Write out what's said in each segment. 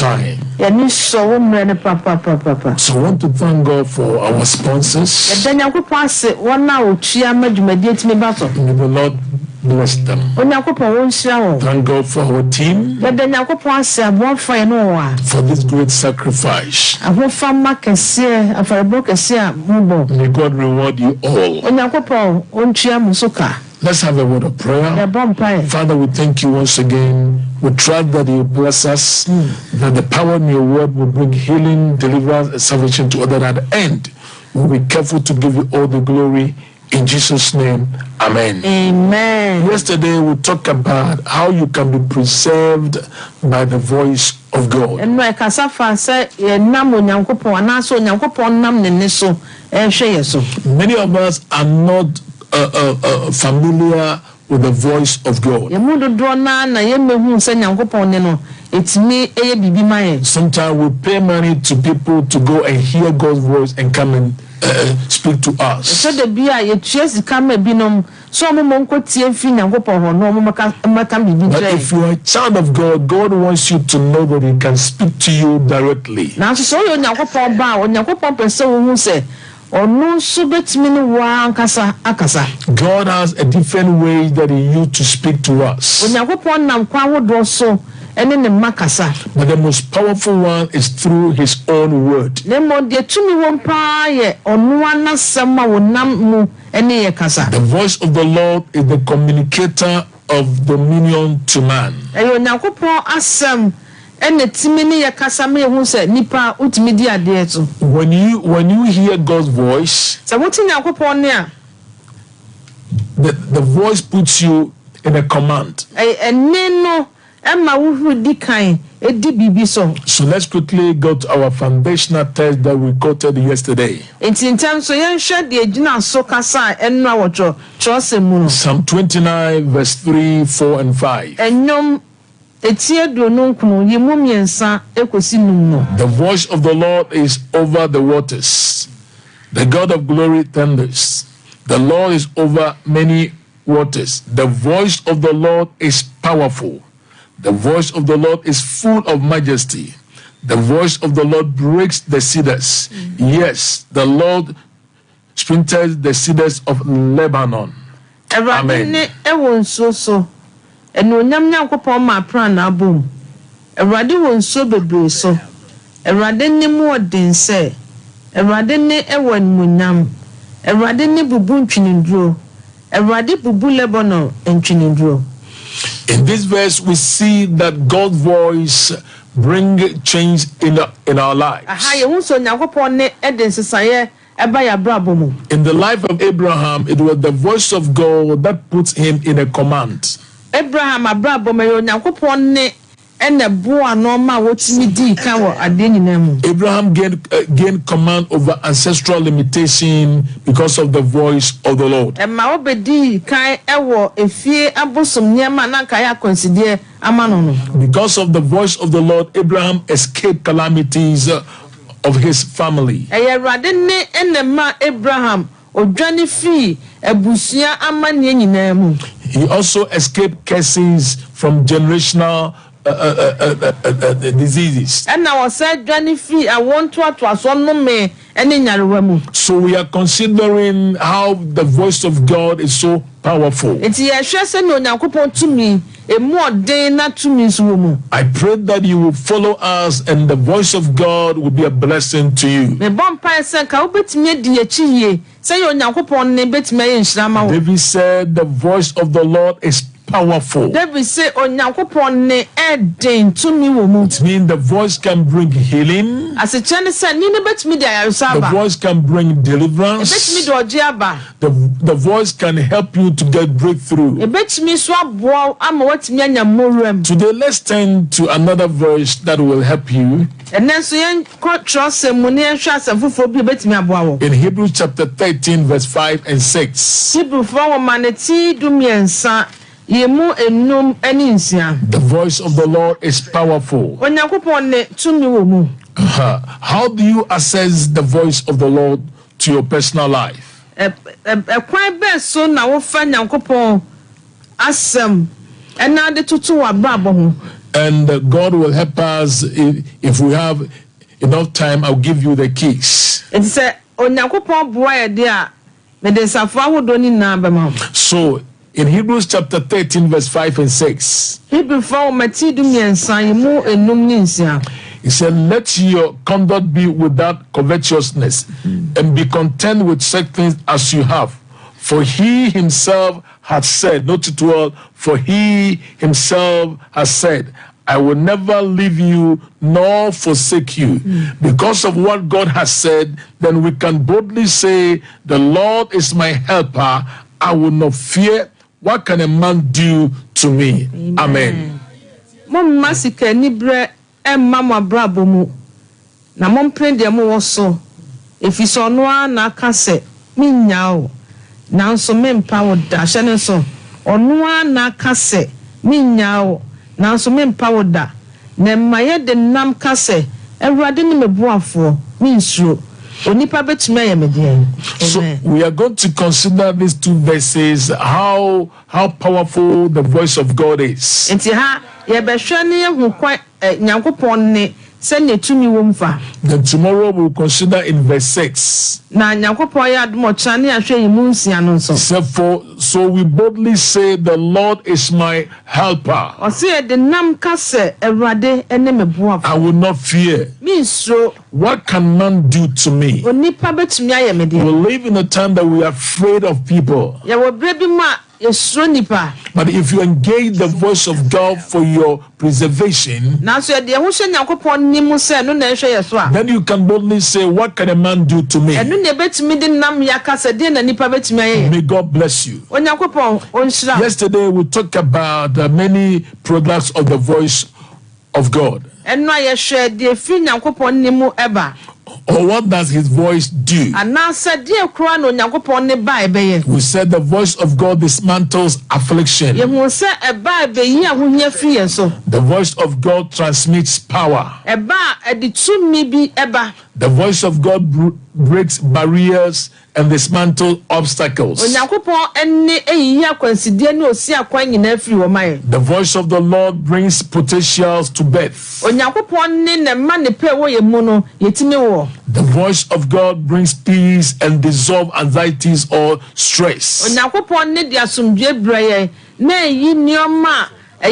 time. So I want to thank God for our sponsors. May the Lord bless them. Thank God for our team for this great sacrifice. May God reward you all. Let's have a word of prayer. Father, we thank you once again. We trust that you bless us, that the power in your word will bring healing, deliverance, and salvation to others at the end. We'll be careful to give you all the glory. In Jesus' name, amen. Amen. Yesterday we talked about how you can be preserved by the voice of God. Many of us are not familiar with the voice of God. Sometimes we pay money to people to go and hear God's voice and come and speak to us. But if you are a child of God, God wants you to know that He can speak to you directly. God has a different way that He used to speak to us. But the most powerful one is through His own word. The voice of the Lord is the communicator of dominion to man. When you hear God's voice, the voice puts you in a command. So let's quickly go to our foundational text that we quoted yesterday. Psalm 29 verse 3, 4 and 5. The voice of the Lord is over the waters. The God of glory thunders. The Lord is over many waters. The voice of the Lord is powerful. The voice of the Lord is full of majesty. The voice of the Lord breaks the cedars. Yes, the Lord splinters the cedars of Lebanon. Amen. In this verse, we see that God's voice brings change in our lives. In the life of Abraham, it was the voice of God that puts him in a command. Abraham gained command over ancestral limitation because of the voice of the Lord. Because of the voice of the Lord, Abraham escaped calamities of his family. He also escaped curses from generational diseases. So we are considering how the voice of God is so powerful. I pray that you will follow us and the voice of God will be a blessing to you. David said the voice of the Lord is powerful. It means the voice can bring healing. The voice can bring deliverance. The voice can help you to get breakthrough. Today, let's turn to another verse that will help you. In Hebrews chapter 13, verse 5 and 6. The voice of the Lord is powerful. How do you assess the voice of the Lord to your personal life? And God will help us if we have enough time. I'll give you the keys. So in Hebrews chapter 13 verse 5 and 6, he said, let your conduct be without covetousness, and be content with such things as you have. For he himself has said, note it well, for he himself has said, I will never leave you nor forsake you. Because of what God has said, then we can boldly say, the Lord is my helper. I will not fear. What can a man do to me? Amen. Na mom pray de mo woso efiso no na aka se minyao na nso mempa wo da hye ne so ono na aka se minyao na nso mempa wo da na maye de nam ka se awurade ne mebuafo minsuro onipa betuma ye medien. So we are going to consider these two verses, how powerful the voice of God is. Enti ha ye behwe ne hu kwa nyankopon ne. Then tomorrow we'll consider in verse 6. So we boldly say, the Lord is my helper. I will not fear. What can man do to me? We live in a time that we are afraid of people. But if you engage the voice of God for your preservation, then you can boldly say, what can a man do to me? May God bless you. Yesterday we talked about many products of the voice of God. Or what does his voice do? We said the voice of God dismantles affliction. The voice of God transmits power. The voice of God breaks barriers and dismantles obstacles. The voice of the Lord brings potentials to birth. The voice of God brings peace and dissolves anxieties or stress. The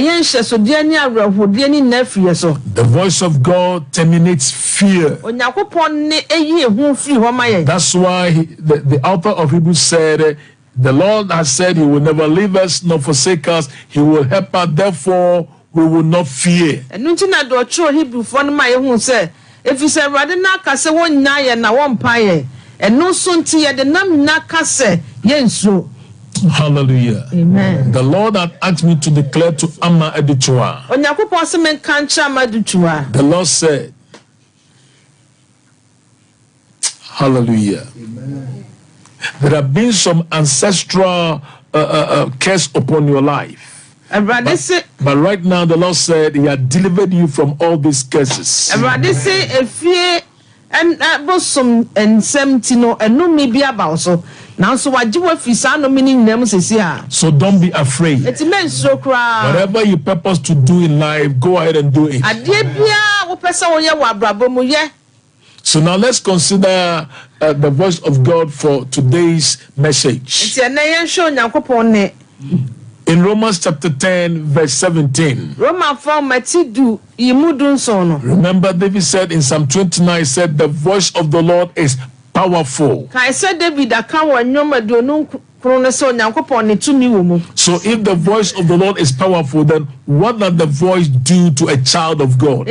voice of God terminates fear. That's why the author of Hebrews said, the Lord has said he will never leave us nor forsake us. He will help us. Therefore, we will not fear. If you say rather na kase won nyaye na won paye eno so nti ye de nam na kase yenso. Hallelujah. Amen. The Lord had asked me to declare to Amma Edichua. Onyakopon se men kancha Amaduchua. The Lord said, hallelujah. Amen. There have been some ancestral curse upon your life. But right now the Lord said he had delivered you from all these curses. So don't be afraid. Whatever you purpose to do in life, go ahead and do it. So now let's consider the voice of God for today's message. In Romans chapter 10 verse 17. Remember David said in Psalm 29, he said the voice of the Lord is powerful. So if the voice of the Lord is powerful, then what does the voice do to a child of God?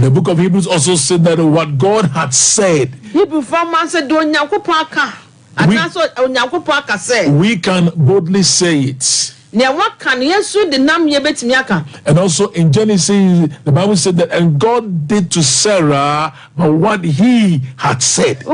The book of Hebrews also said that what God had said, we can boldly say it. And also in Genesis, the Bible said that, and God did to Sarah but what he had said.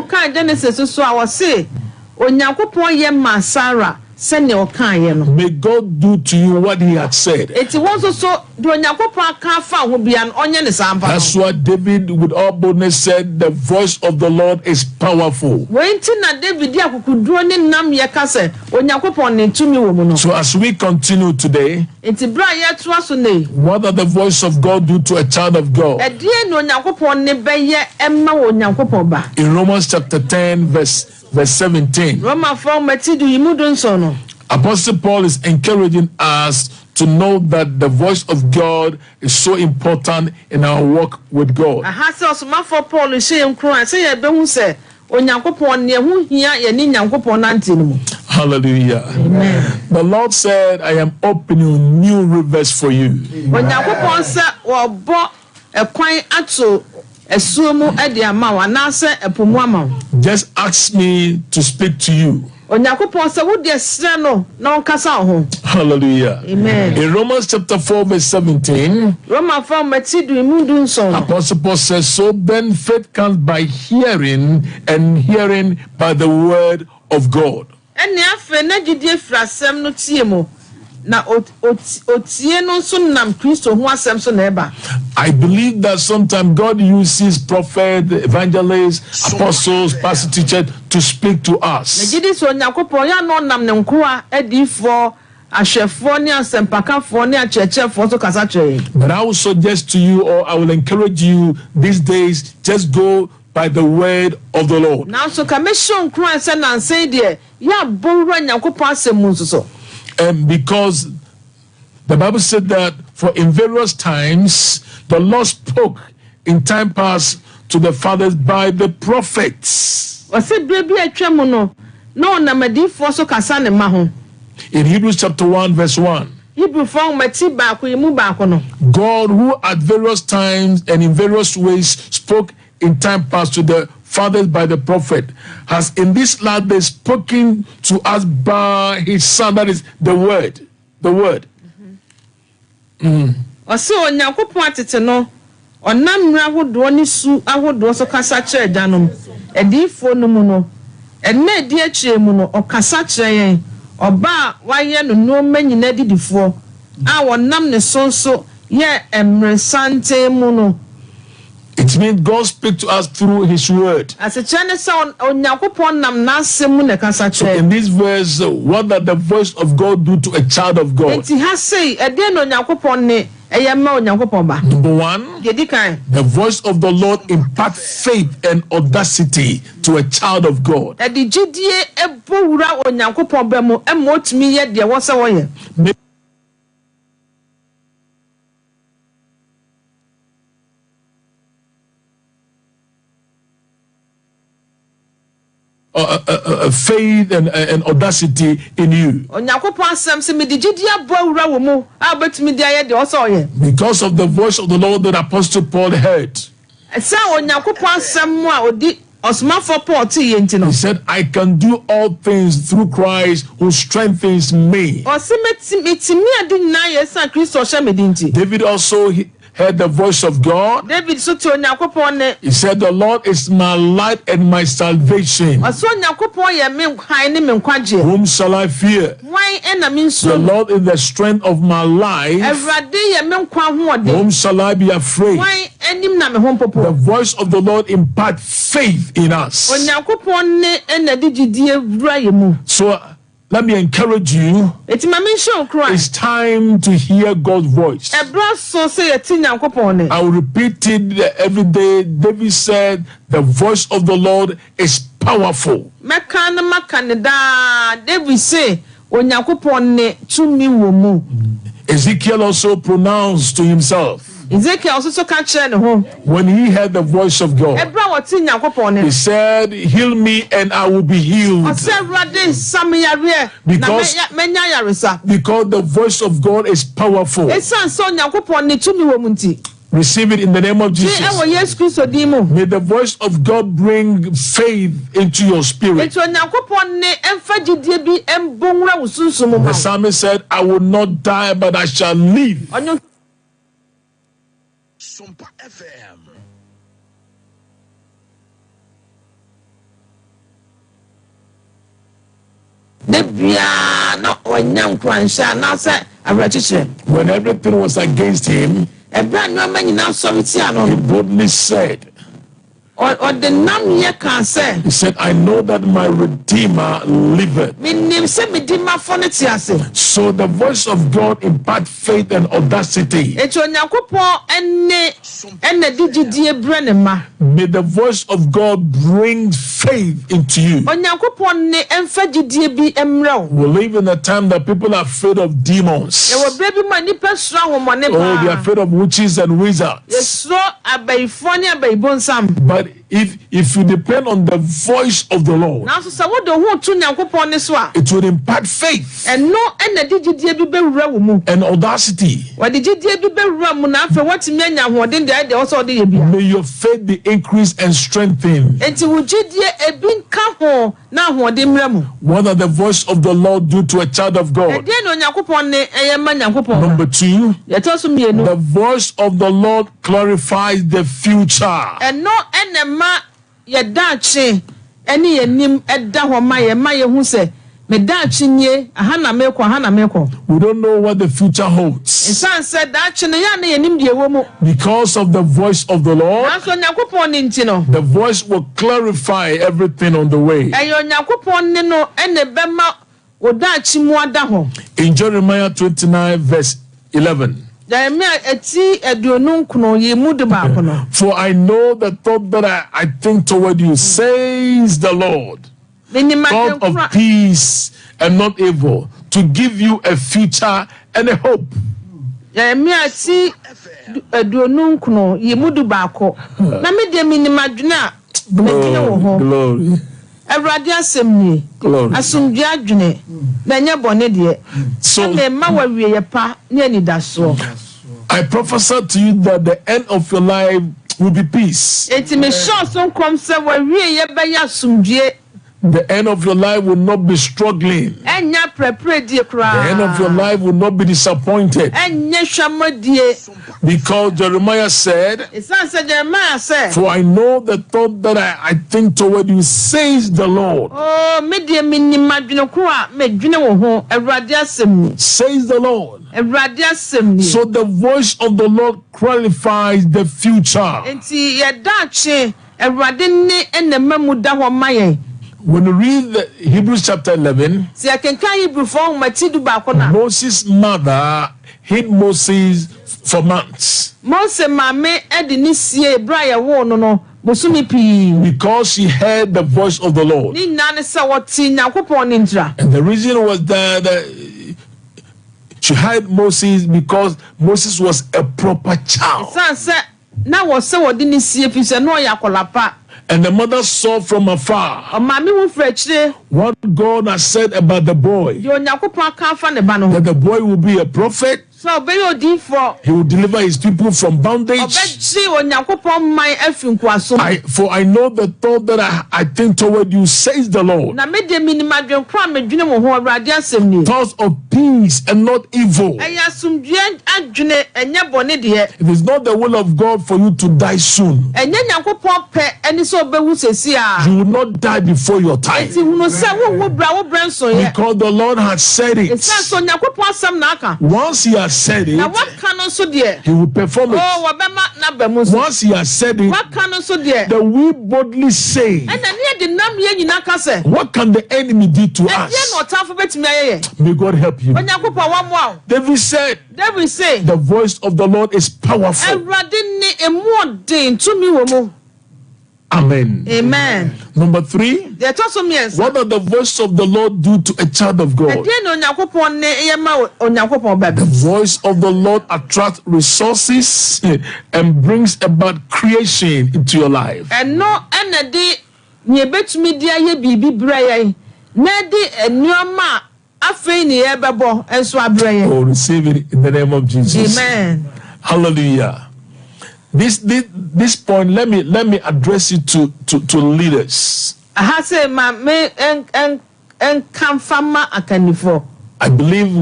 send your kind. May God do to you what he had said. It was so doing your papa can't will be an onion sample. That's why David with all boldness said the voice of the Lord is powerful. When Tina David could do any nam yakase when your papa to me woman. So as we continue today, it's a bright trust. What does the voice of God do to a child of God? A dear no Yakopon nebeye Emma on Yakopoba. In Romans chapter 10, verse 17, Roma from Matidu Imudun Sono. Apostle Paul is encouraging us to know that the voice of God is so important in our walk with God. I has also my for Paul is saying, cry, say, a behu say, on Yakopon near who here, Yanin Yakopon Antino. Hallelujah. Amen. The Lord said, I am opening new rivers for you. When Yakopon said, or bought a quine atso, a sumo at the amount, and I said, a pumama. Just ask me to speak to you. On Yakopon said, would there strano, no casal. Hallelujah. Amen. In Romans chapter 4, verse 17, Roma from Matidu Imudun Sono. Apostle Paul says, so then faith comes by hearing, and hearing by the word of God. And after Najidi Frasem no Tiemo, na Otieno Sunam Christo, who was Samson Eba. I believe that sometimes God uses prophets, evangelists, apostles, pastor teachers to speak to us. Najidi so Yakopo, ya no nam Nankua, Eddie for a Chefonia, Sempaka Fonia, Cheche, Foto Casache. But I will suggest to you, or I will encourage you these days, just go by the word of the Lord. Now, so commission Christ and say, dear, ya Boran Yakopa Semuso. Because the Bible said that for in various times the Lord spoke in time past to the fathers by the prophets. Was it baby a tremono? No, Namadi for so Casane Maho. In Hebrews chapter 1, verse 1. Hebrew found Matiba, Kuimubakono. God, who at various times and in various ways spoke in time past to the fathers by the prophet, has in this last day spoken to us by his son, that is the word. The word. Ɔsɛ Onyankopɔn atete no ɔnam mmere ahodoɔ ne su ahodoɔ so kasa kyerɛ agya no adiyifoɔ no mu no ɛnna adi akyire mu no ɔkasa kyerɛ yɛn ɔba a wayɛ no nneɛma nyinaa didifoɔ a wɔnam ne so nso yɛ mmeresanten mu no. It means God speaks to us through his word. So in this verse, what does the voice of God do to a child of God? Number one, the voice of the Lord imparts faith and audacity to a child of God. Faith and audacity in you. Because of the voice of the Lord that Apostle Paul heard. He said, I can do all things through Christ who strengthens me. David also heard the voice of God. He said, the Lord is my light and my salvation. Whom shall I fear? The Lord is the strength of my life. Whom shall I be afraid? The voice of the Lord imparts faith in us. So let me encourage you. It's time to hear God's voice. I will repeat it every day. David said, the voice of the Lord is powerful. Ezekiel also pronounced to himself, when he heard the voice of God, he said, heal me and I will be healed. Because the voice of God is powerful. Receive it in the name of Jesus. May the voice of God bring faith into your spirit. The psalmist said, I will not die, but I shall live. Sompa FM. When everything was against him, he boldly said, He said, I know that my Redeemer liveth. So the voice of God imparts faith and audacity. May the voice of God bring faith into you. We live in a time that people are afraid of demons. Oh, they are afraid of witches and wizards. But if you depend on the voice of the Lord, it will impart faith and audacity. May your faith be increased and strengthened. What are the voice of the Lord do to a child of God? Number 2, the voice of the Lord clarifies the future. We don't know what the future holds. Because of the voice of the Lord, the voice will clarify everything on the way. In Jeremiah 29 verse 11. For I know the thought that I think toward you, says the Lord, thought of peace and not evil, to give you a future and a hope. Glory. So I prophesy to you that the end of your life will be peace. The end of your life will not be struggling. The end of your life will not be disappointed. Because Jeremiah said, for I know the thought that I think toward you, says the Lord. Says the Lord. So the voice of the Lord qualifies the future. When you read the Hebrews chapter 11, Moses' mother hid Moses for months. Because she heard the voice of the Lord. And the reason was that she hid Moses because Moses was a proper child. And the mother saw from afar what God has said about the boy. That the boy will be a prophet. He will deliver his people from bondage. For I know the thought that I think toward you, says the Lord. Thoughts of peace and not evil. It is not the will of God for you to die soon. You will not die before your time. Because the Lord has said it. Once he has said it, he will perform it. Once he has said it, then we boldly say, what can the enemy do to us? May God help you. David said, the voice of the Lord is powerful. Amen. Amen. Number 3, what does the voice of the Lord do to a child of God? The voice of the Lord attracts resources and brings about creation into your life. Oh, receive it in the name of Jesus. Amen. Hallelujah. This point, let me address it to leaders. I believe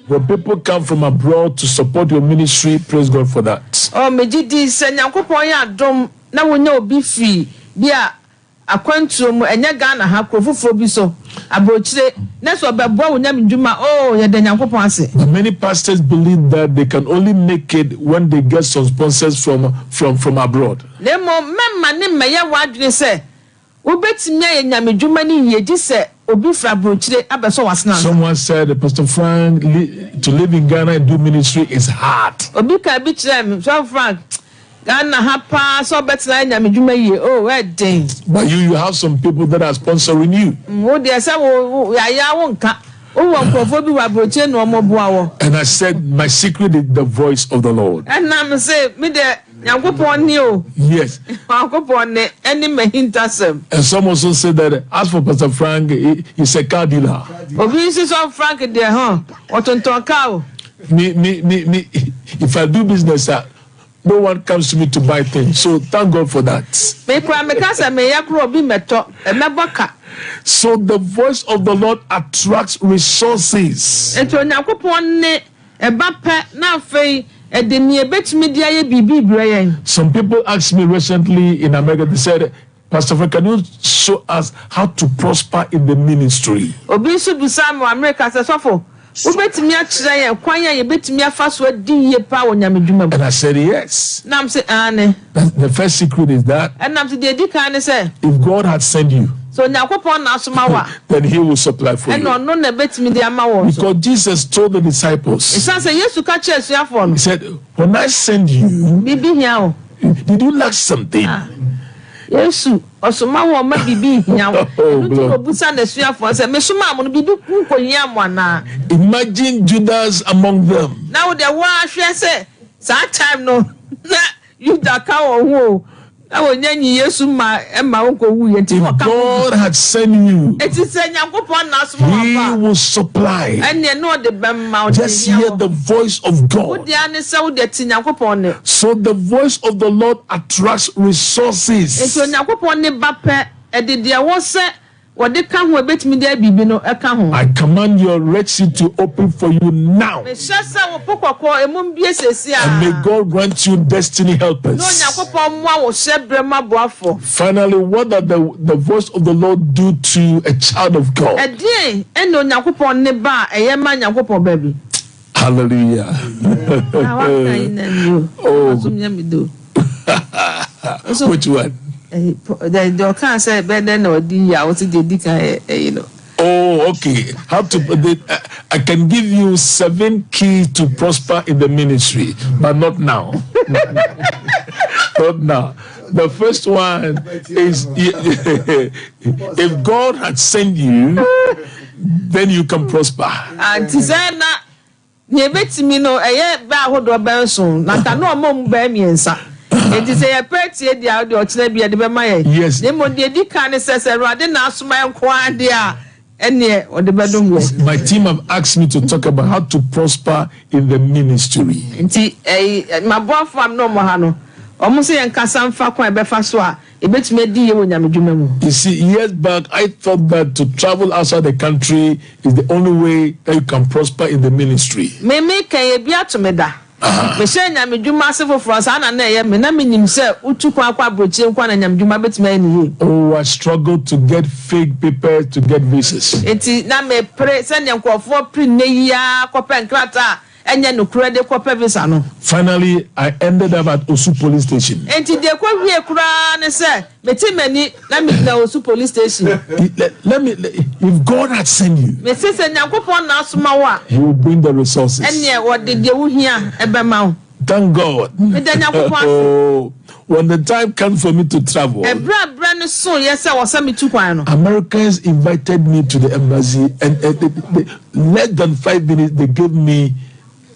when people come from abroad to support your ministry, praise God for that. akwantuo mu enye Ghana ha krofofo bi so abrochire na so bebo wo nyam dwuma ye da Nyankopon ase. But many pastors believe that they can only make it when they get some sponsors from abroad. Lemo memma ne meye wadwene se obetimi aye nyam dwuma ni yeji se obi fra abrochire abeso wasena. Someone said, Pastor Frank, to live in Ghana and do ministry is hard. Obi ka bi kire me, so Frank Ghana hapa so betina nyam dwuma ye wedding. But you have some people that are sponsoring you. Wo de say wo ya wo nka. And I said, my secret is the voice of the Lord. And I'm saying, me de Nyankopon ni o. Yes. Nyankopon ne eni mehintasem. And some also said that as for Pastor Frank, he's a car dealer. Obi si so Frank de otonton ka o. Me, if I do business, no one comes to me to buy things. So thank God for that. Me kwa me ka se me yakro obi meto, e meboka. So the voice of the Lord attracts resources. Eto Nyankopon ne eba pe na afei e de ni ebetimi dia ye bibi brayen. Some people asked me recently in America, they said, Pastor Frank, can you show us how to prosper in the ministry? Obi so bisa mo America se sofo. Ubetimi a kire ye kwan ye betimi afa so adi ye pa wo nyamedwuma. And I said yes. Nam say ane. The first secret is that and nam say de di kan say if God had sent you, so Nyankopon na asoma wa then he will supply for you. And no na betimi de ama wo. Because Jesus told the disciples, he said Yesu ka kire suafo no. He said, when I send you, bibi hia o. Did you lack something? Yesu osoma wo ma bibi hia o. Ntu obusa na suafo say me soma mo no bibi ko hia mo na. Imagine Judas among them. Now the wa hwe say that time no you da ka wo God had sent you, He will supply. Just hear the voice of God. So the voice of the Lord attracts resources. I command your Red Sea to open for you now. And may God grant you destiny helpers. Finally, what does the voice of the Lord do to a child of God? Hallelujah. Which one? The can't say better no idea what you know. Oh, okay. How to? I can give you 7 keys to prosper in the ministry, but not now. Not now. The first one is if God had sent you, then you can prosper. And Tizana, you bet me no, I ba hold your benson. Naka no mom bear me answer. It is a pretty idea or be at the Bemay. Yes. The Modi can says rather than ask my quandia and near or the bedroom. My team have asked me to talk about how to prosper in the ministry. And see, my boyfriend no mohano. Almost say and Cassam Fakwa Befaswa. It bet me dear when I'm a Jumu. You see, years back, I thought that to travel outside the country is the only way that you can prosper in the ministry. Me make a beatomeda. Me say na me dwuma sefo frosa na na ye me na me nim say utu kwa brochie nkwa na nyam dwuma betima ani. Oh, I struggled to get fake papers to get visas. Enti na me pre say nkofo pre ne ya kopa nkrata enye no kura de kopa visa no. Finally, I ended up at Osu police station. Enti de kwa wie kura ne say metimani na me na Osu police station. If God had sent you, me say nyankopon na asoma wa, He will bring the resources. Enye wo de wo hia ebema wo. Thank God. Oh, when the time comes for me to travel, Americans invited me to the embassy, and less than 5 minutes they gave me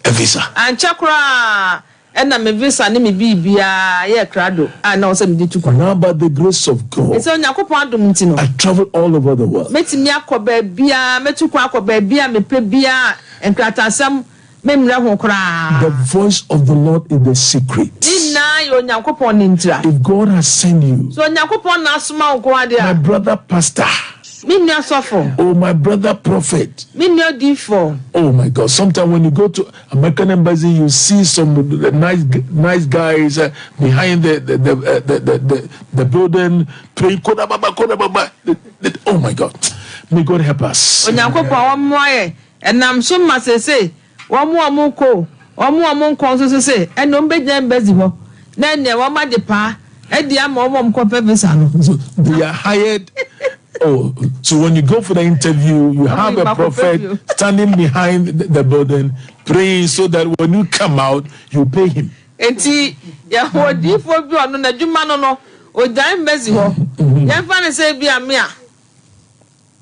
a visa. And chakra and I'm a visa name bibia ye crado and also me to now by the grace of God. It's on Yakopon. I travel all over the world. Met me akobe bia metu kwa bia me pe bia and kratasam. The voice of the Lord is the secret. If God has sent you, my brother pastor, Minya suffer. Oh, my brother prophet. Minya D4. Oh my God! Sometimes when you go to American embassy, you see some nice guys behind the building praying. Oh my God! May God help us. And I'm so much say, one more call, so say, and no bed embassy. Then there were my depa, and the mom They are hired. Oh, so when you go for the interview, you have a prophet standing behind the building praying so that when you come out, you pay him. And see, Yahoo, for you on the Jumano or dime busy. Yan fan say, be a mere.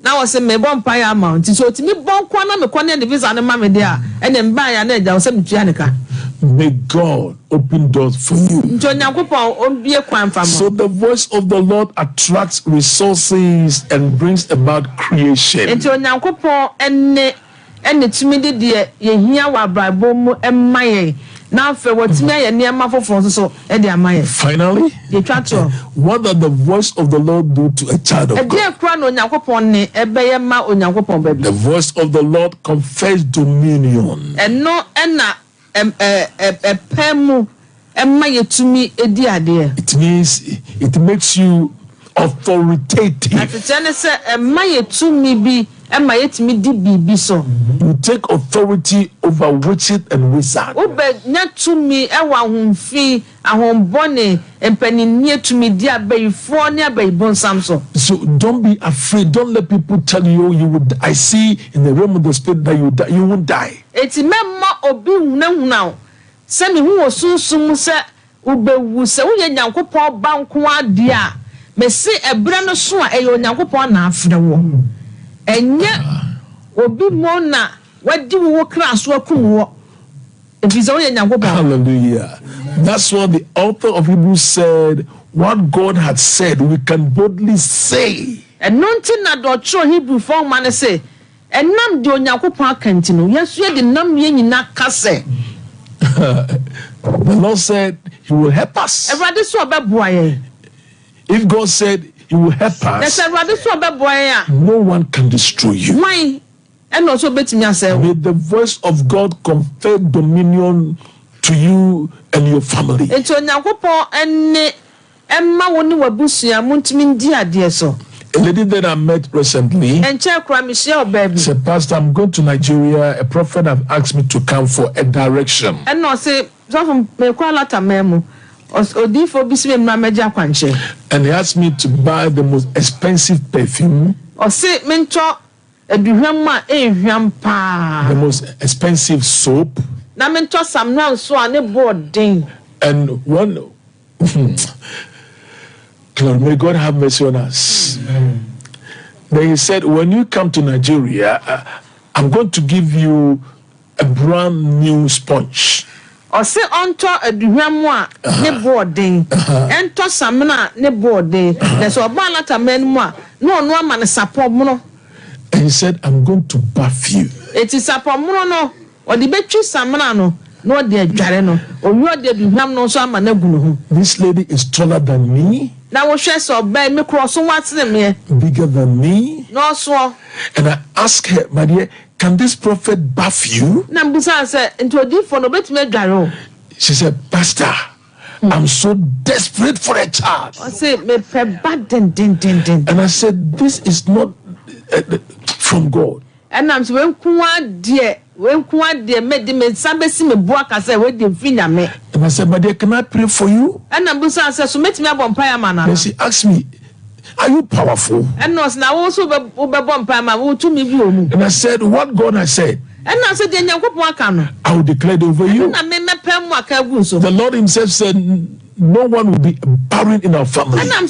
Now I say, me bon pie amount. So to me, bon quantum, a quantity of visa and a mammy there, and then buy an edge of some Janica. May God open doors for you. So the voice of the Lord attracts resources and brings about creation. And the timid dear, you hear what Bible and my now for what's near near my for so and their my. Finally, what does the voice of the Lord do to a child of God? The voice of the Lord confers dominion. And no, and pemu to me it means it makes you authoritative. To me be so. You take authority over witches and wizards. To me fee bonny and penny near to me dear bay for near bay bon samso. So don't be afraid. Don't let people tell you would. I see in the realm of the spirit that you won't die. It's member obi now. Send me who was soon say ube wuse uye nyankopo banku adia. Me see a brand of swan a yo nyankopo na after war. And yet obi mona what do you class work? If he's only nyankopo. Hallelujah. That's what the author of Hebrews said. What God had said, we can boldly say. And nothing that do Hebrew form man say. And nam do nyankopo akantino. Yes, we the nam ye na kase. The Lord said He will help us. If God said He will help us, no one can destroy you. May the voice of God confer dominion to you and your family. A lady that I met recently said, Pastor, I'm going to Nigeria. A prophet have asked me to come for a direction. And no say, and he asked me to buy the most expensive perfume. The most expensive soap. And one Lord, may God have mercy on us. Amen. Then he said, when you come to Nigeria, I'm going to give you a brand new sponge. Or say onto a duhamwa ne boarding, enter samina ne boarding. There's a balata menma, no man is a mono. And he said, I'm going to bath you. It is a mono, or the betri samanano. No, dear Jareno, or you are dear Duham no sama neguno. This lady is taller than me. Now, we shall so bad me cross what's them here. Bigger than me. No, so. And I asked her, my dear, can this prophet bath you? Nambusa said, into a deep for no bit me garo. She said, Pastor, I'm so desperate for a child. I said, me bad din. And I said, this is not from God. And I'm so dear. When made me sabesi me buaka say we dey finya me. And I said, my dear, can I pray for you? And Nambusa said, so make me a bonfire man. And she asked me, are you powerful? And no, now also be bonfire man. And I said, what God has said. And I said, I will declare it over you. The Lord Himself said, no one will be barren in our family. And I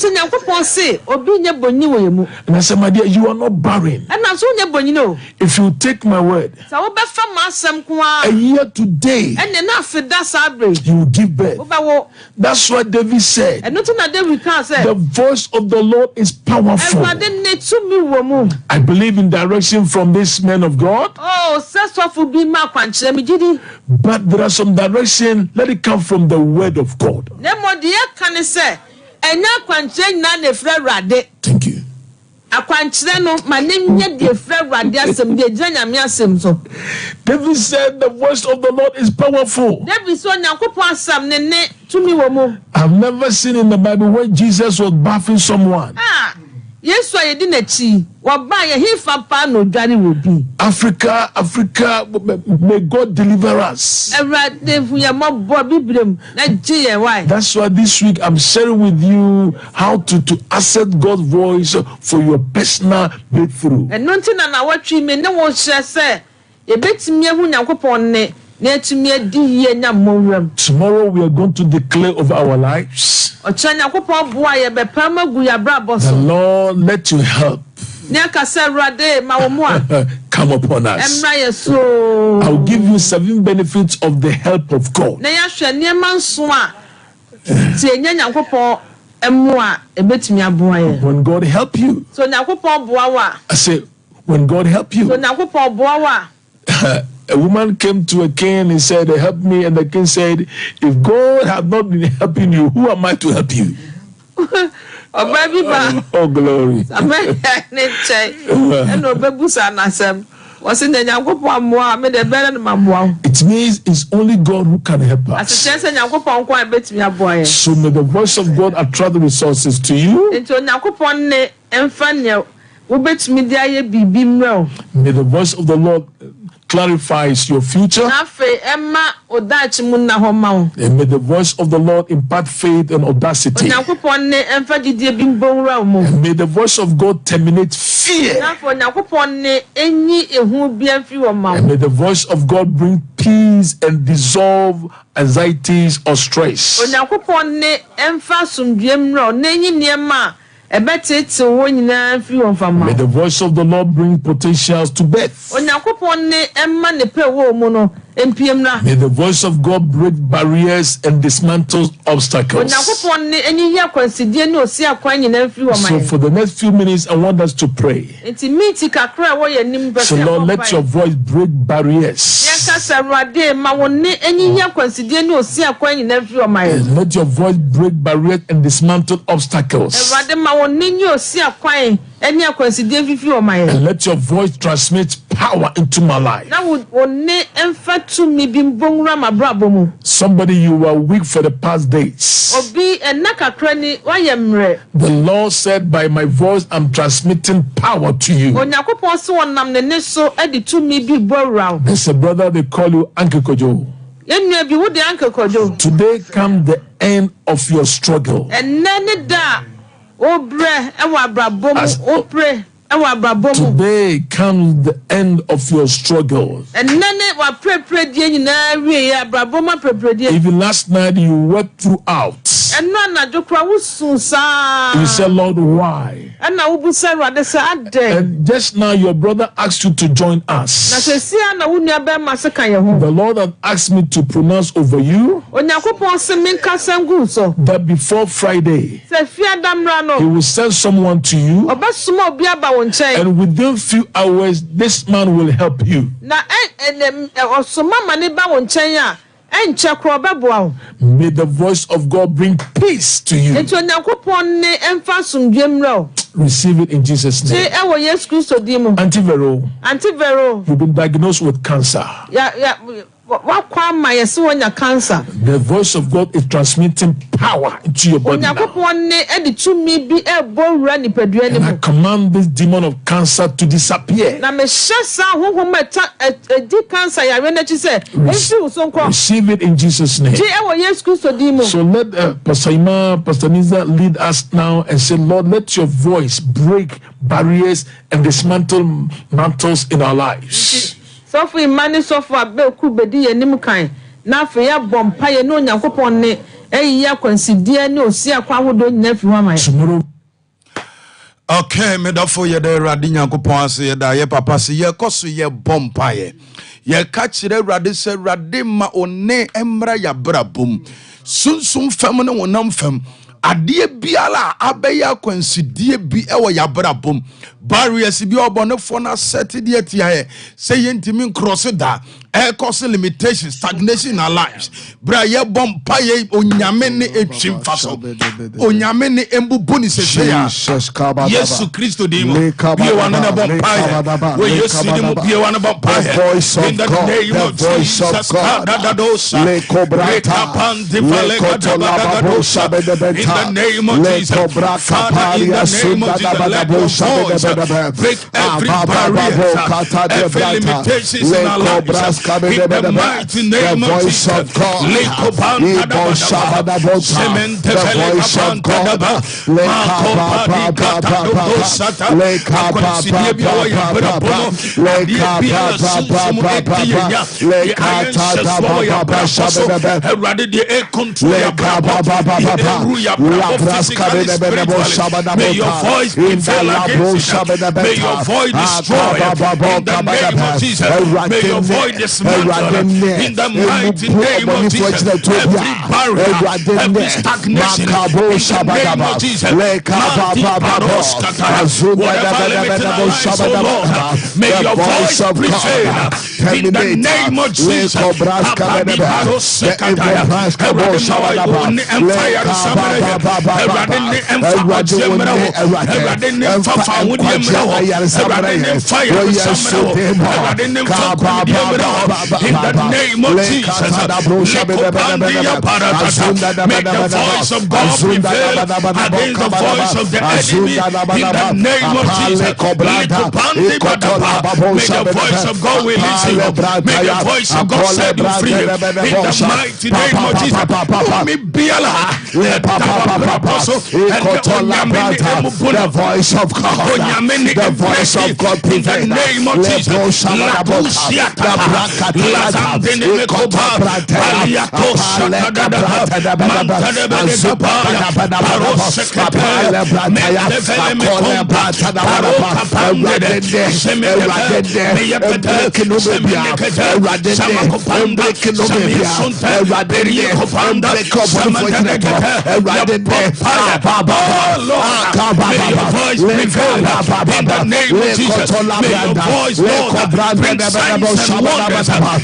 said, my dear, you are not barren. If you take my word, a year today, you will give birth. That's what David said. The voice of the Lord is powerful. I believe in direction from this man of God. But there are some direction, let it come from the word of God. Thank you. akwankyerɛ no ma ne nyɛ de fra Awurade asɛm de gyina Nyame asɛm so. David said the voice of the Lord is powerful. David so Nyankopɔn asɛm ne tumi wɔ mu. I've never seen in the Bible when Jesus was bathing someone. Yesu a yɛdi n'akyi wɔba yɛhefa pa na odware wɔ bi. Africa, may God deliver us. Awurade fu yɛ mɔbɔ bibrem na gye yɛn wae. That's why this week I'm sharing with you how to accept God's voice for your personal breakthrough. Ɛno nti na wɔtwe me ne wo hyɛ sɛ yɛbɛtumi ahu Nyankopɔn ne na etumi adi yie nya mmɔwuram. Tomorrow we are going to declare over our lives. The Lord let you help come upon us. I'll give you 7 benefits of the help of God. When God help you. I say, when God help you. A woman came to a king and said, help me. And the king said, if God had not been helping you, who am I to help you? Oh, glory. It means it's only God who can help us. So may the voice of God attract the resources to you. May the voice of the Lord clarifies your future. And may the voice of the Lord impart faith and audacity. And may the voice of God terminate fear. And may the voice of God bring peace and dissolve anxieties or stress. May the voice of the Lord bring potentials to birth. May the voice of God break barriers and dismantle obstacles. So for the next few minutes, I want us to pray. So Lord, let your voice break barriers. And let your voice break barriers and dismantle obstacles. And let your voice transmit power into my life. Somebody, you were weak for the past days. The Lord said, by my voice, I'm transmitting power to you. There's a brother, they call you Uncle Kojo. Today comes the end of your struggle. Today comes the end of your struggle. Even last night you worked throughout. You said, Lord, why? And just now your brother asked you to join us. The Lord had asked me to pronounce over you that before Friday He will send someone to you, and within few hours this man will help you. May the voice of God bring peace to you. Receive it in Jesus' name. Auntie Vero, you've been diagnosed with cancer. The voice of God is transmitting power into your body now. And I command this demon of receive to disappear. Receive it in Jesus' name. So let Pastor Ima, Pastor Niza lead us now and say, Lord, let your voice break barriers and dismantle mantles in our lives. Okay, may that for ye the Radinya Kupon say that ye papa say ye kosu ye bompaye. Ye catch the radise radima one embra ya brabum. Sun feminine wonam fem. Adie biala abeya kwansidie bi ewo ya brabom barriers bi obonefo na set die tia say yentimi cross da air causing limitations, stagnation in our lives. Braya bompa ye onyame ne etwim faso. Onyame ne embubuni seseya. Yesu Kristo dimo. Be one na bompa ye. We Yesu dimo be one bompa ye. In the name of Jesus, Kadadosa. In the name of Jesus, Father, in the name of Jesus, let your voice break every barrier, every limitations in our lives. In the mighty name of Jesus, the voice may your voice prevail against it. May your voice destroy in the name of Jesus. May your voice dismantle in the mighty name of Jesus. Every barrier, every stagnation in the name of Jesus. Whatever limited lies, oh Lord, may your voice prevail in the name of Jesus. In the name of Jesus, make the voice of God prevail against the voice of the enemy. In the name of Jesus, may the voice of God release you. May the voice of God set you free. In the mighty name of Jesus, the voice of God, the voice of God, in the name of Jesus.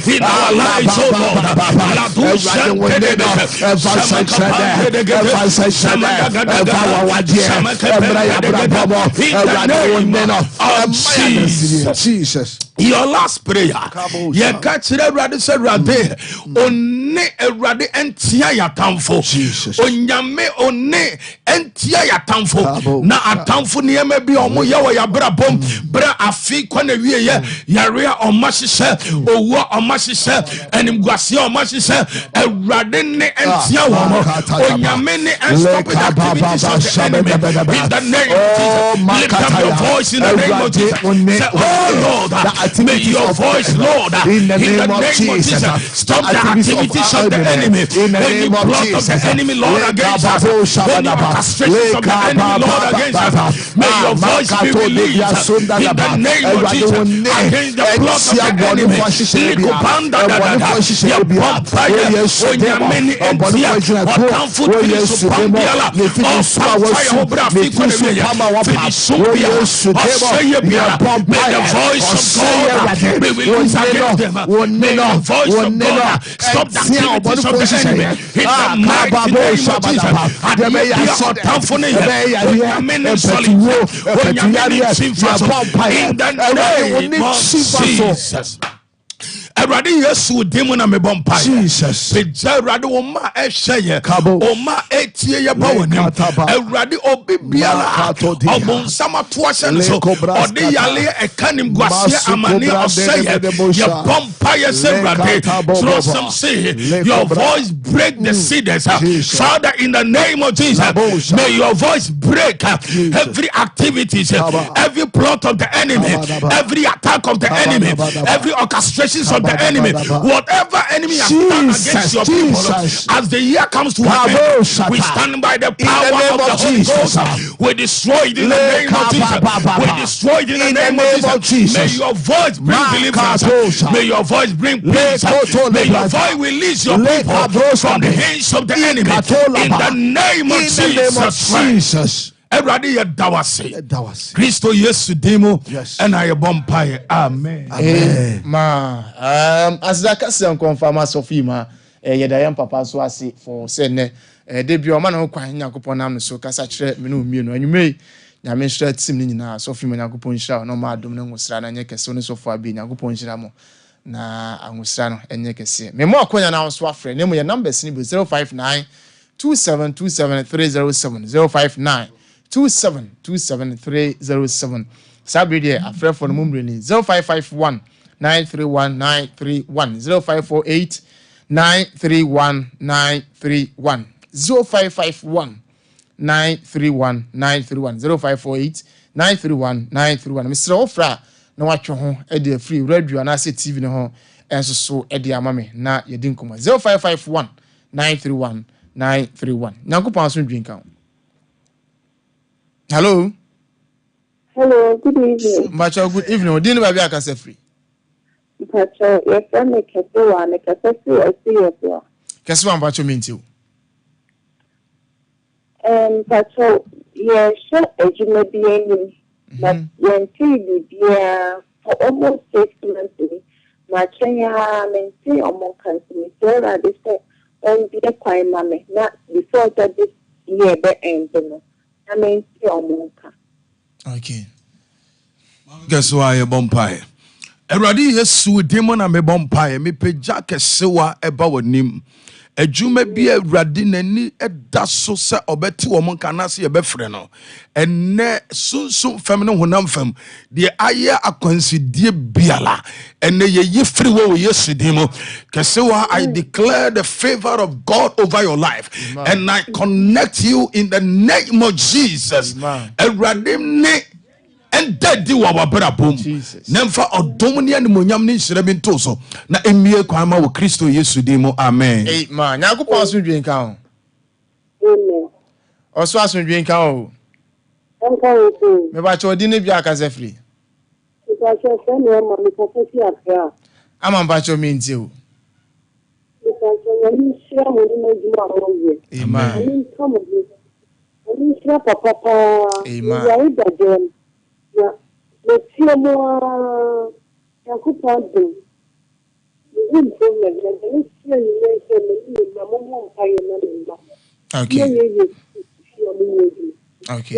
In our lives, oh Lord, Jesus. Your last prayer, ye catch Rade said Rade, one Rade entia yatamfo, onyame one entia yatamfo, na atamfo ni eme bi omo yawa ya bra bom, bra afi kwane wie ye, yarea omashise, owo omashise, enimguase omashise, Rade ne entia womo, onyame ne stop the activities of the enemy. In the name of Jesus, lift up your voice in the name of Jesus. Say, oh Lord, may your voice, Lord, in the name of Jesus, stop the activities of the enemy. Any plot of the enemy, Lord, against us, any orchestrations of the enemy, Lord, against us, may your voice be released in the name of Jesus against the plot of the enemy. May the voice of God be released against them. May the voice of God stop the activities of the enemy. In the mighty name of Jesus. In the name of Jesus. Erade Yesu demu na mebompa Jesus beja erade o ma ehye o ma etie ye bawoni erade obi biala obonsama to ahye so ode yale ekanim guase amane oseye ye bompa ye se erade so some say your voice break the cedars. Father, in the name of Jesus, may your voice break every activities, every plot of the enemy, every attack of the enemy, every orchestrations of the enemy, whatever enemy has done against your people. As the year comes to an end, we stand by the power of the Holy Ghost. We destroy it in the name of Jesus. We destroy it in the name of Jesus. May your voice bring deliverance. May your voice bring peace. May your voice release your people from the hands of the enemy. In the name of Jesus. Awurade yɛ dawase Kristo Yesu dimo ɛna yɛ bompae amen ma asaka se confirm asofi ma yɛda yɛn papa so ase for say ne de bi o ma no kwan Nyankopɔn nam no so kasa kyerɛ me no mmienu anwumei nyame nhyira tim ne nyinaa asofi ma Nyankopɔn nhyira no ma adom ne ngosra na nyɛ kɛse no so fo abi Nyankopɔn nhyira mo na angosra no enye kɛse me mo akonya na so afrɛ ne mo yɛ numbers ni 059 2727307 059 2727307 Sabri afrɛ for no mumre ni 0551 931 931 0548 931 931 0551 931 931 0548 931 931 Mr. Ofra na watwe ho e dey free radio na say TV ne ho enso so e dey amame na ye din komo 0551 931 931 Nyankopon so ndwin kan. Hello, good evening. Macho, good evening. Din ba bia kasa free. Macho, yes, I'm a Kesewa, and a Kesewa, I see you. Kesewa Macho mean you. Macho, yes, you may be any. But when TV for almost 6 months, my Kenya maintain or more country, so that they say, and be a quiet mammy, not before that this year the end. I mean, okay. Guess why you bompae? Eradi Yesu demo na me bompae me peja kesewa eba wonim. Ejume bi Eradi nani eda so se obeti wo mon kanase ye befre no. Enne sunsun fem ne honam fem de aye akwansidie biala enne ye yefri wo Yesu demo. Kesewa, I declare the favor of God over your life. Amen. And I connect you in the name of Jesus. Eradi ne and daddy wa wabra bom nemfa odomni ani monyam ni nsire bi nto so na emie kwama wo Kristo Yesu dimo amen amen Nyankopɔn asundwen kan ho amen oso asundwen kan ho me ba cho di ne bia akasa free ba cho se ne ma me ko fi afra ama ba cho me nti o ba cho ni shira mo ni di ma ro ye amen ni komo ni shira papa amen ya ida dem ya le tiamo ya kupande ni problem ya ni shira ni se ni na mo mo pa ye na mba okay okay okay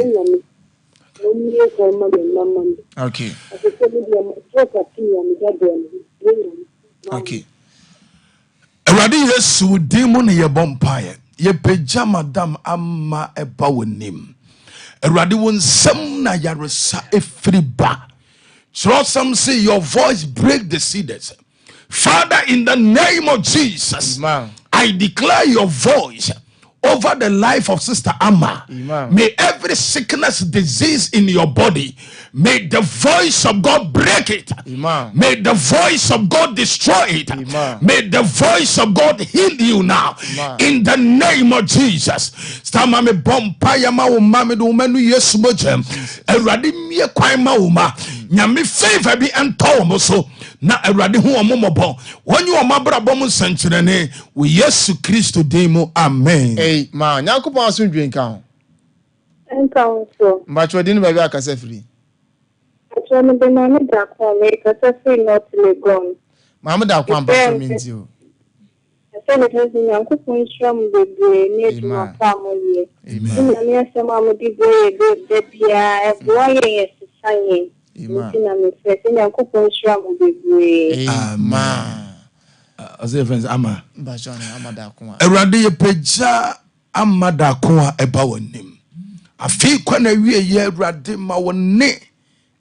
okay Eradi Yesu dimo ne ye bompae ye peja madam amma eba wonim Eradi won sem na yaresa efriba so some say your voice break the cedars. Father, in the name of Jesus, amen. I declare your voice over the life of Sister Amma. Amen. May every sickness, disease in your body, may the voice of God break it. Amen. May the voice of God destroy it. Amen. May the voice of God heal you now. Amen. In the name of Jesus. Stama me bompaya ma wo mame do manu Yesu mojem. Erade mie kwan ma wo ma. Nyame favor bi ento mo so. Na Erade hu omomobo. Wonyi omabrabo mo sankyerene wo Yesu Kristo dimo amen. Amen. Nyankopɔn asundwen kan ho. Enkan so. Mbacho di ne ba bia akasa free. Atwani benani da kwa me kasa free not legon. Maame da kwa mbacho me nti o. Ese ne tezi Nyankopɔn shram bebre ne duma pa mo ye. Amen. Na asema mo di de bia e boa ye sisanye. Amen. Na me se Nyankopɔn shram bebre. Amen. Ase friends ama. Mbacho na amada kwa. Erade ye peja amada kwa eba wonim. Afi kwa na wie ye Erade ma wone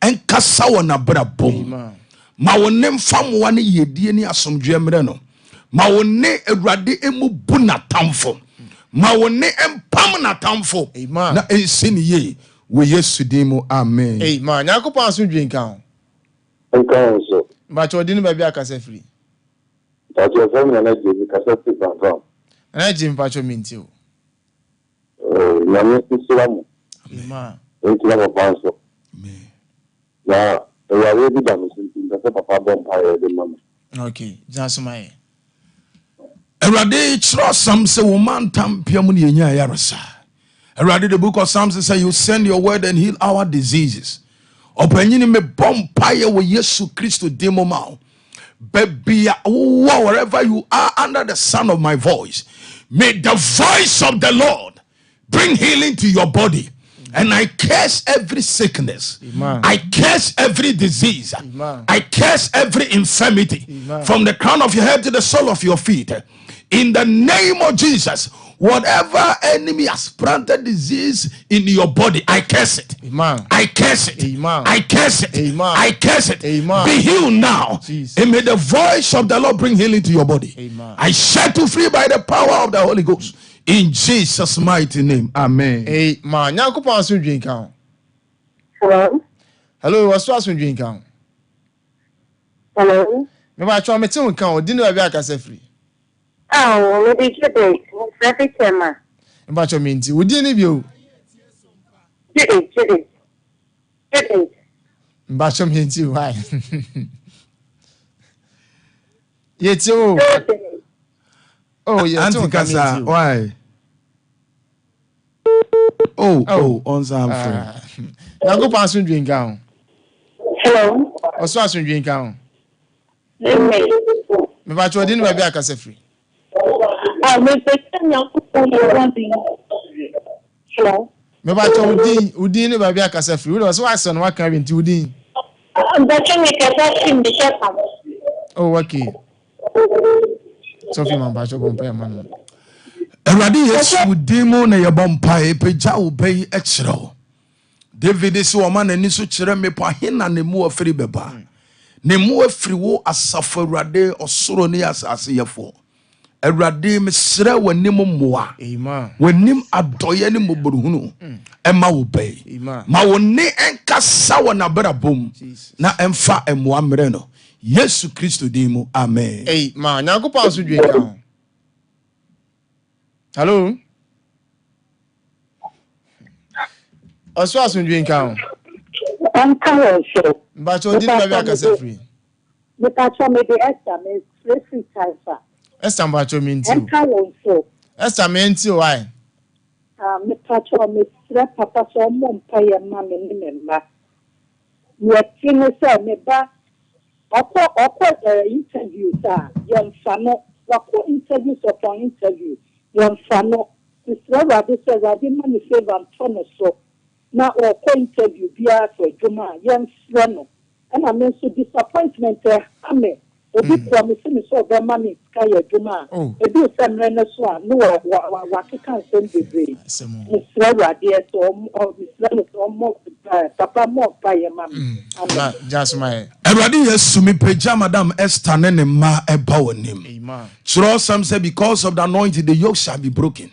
enkasa wona brabom. Ma wone mfamwa ne yedie ni asomdwe mre no. Ma wone Erade emu bu na tamfo. Ma wone empam na tamfo. Na ensini ye we Yesu dimo amen. Amen. Nyankopɔn asundwen kan ho. Enkan so. Mbacho di ne ba bia akasa free. Tacho family na je kasa free kan. Na je mbacho me nti o. Nyame nsiramu. Amen. Entila papa so. Amen. Na ewa bi da musinti kasa papa bompae de mama. Okay. Jansumaye. Erade chro sam se wo mantam piam ne yenya yaresa. Already the book of Psalms says you send your word and heal our diseases. Openyini me bompire with Yesu Christo demo mao. Baby, wherever you are under the sound of my voice, may the voice of the Lord bring healing to your body. And I curse every sickness. Amen. I curse every disease. Amen. I curse every infirmity. Amen. From the crown of your head to the sole of your feet. In the name of Jesus, whatever enemy has planted disease in your body, I curse it. Amen. I curse it. Amen. I curse it. Amen. I curse it. Amen. Be healed now. Jesus. And may the voice of the Lord bring healing to your body. Amen. I set you free by the power of the Holy Ghost. In Jesus' mighty name. Amen. Amen. Nyankopon aso drink out. Hello? Hello, what's aso drink out? Hello? Me ba twa mete won kan o di no ba akasa free. Oh, maybe today. Traffic camera. Me ba twa me nti. Wo di ni bi o. Today. Me ba twa me nti why. Ye ti o. Oh, yeah, Antikasa, why? Oh, on some friend. Nyankopon aso drink out. Hello? Oso aso drink out. Amen. Me ba twa di no ba akasa free. Oh, me person now hello? Me ba twa udi ni ba akasa free. We so aso no wa kan bi nti udi. But you make a question the chef. Oh, okay. Sophie man ba twa bompa man. Eradi Yesu dimo na yebompa epeja obey ekiro. David is woman and nisu chere me pa hina ne mu afiri beba. Ne mu afiri wo asafo Erade osoro ne asase yefo. Erade mesre wanim moa. Amen. Wanim adoye ne moboruhunu. Ema obey. Amen. Ma woni enkasa wona brabom. Na emfa emwa mre no. Yesu Kristo dimo. Amen. Amen. Nyankopon aso drink out. Hello. Oso aso drink out. I'm coming show. But you didn't have a free. But I told me the Esther is free time. Esther Bacho mean I'm too. coming show. Esther mean too. Why? Me patrol me papa so mom pay mammy member. You are finished me ba. Interview sir. Young fano. Wako interviews upon interview. Young fano. This rather says I didn't money favor and turn so. Now or interview be for Juma, young Swano. And I mean so disappointment ame. Obi promise me so the money kaya Juma. Ebi some renaissance no wa can send the day. Miss Rara dear so Miss more papa more by your mum. Just my Eradi Yesu mi peja Madam Esther ne ma eba wonim. Amen. Through some say because of the anointing the yoke shall be broken.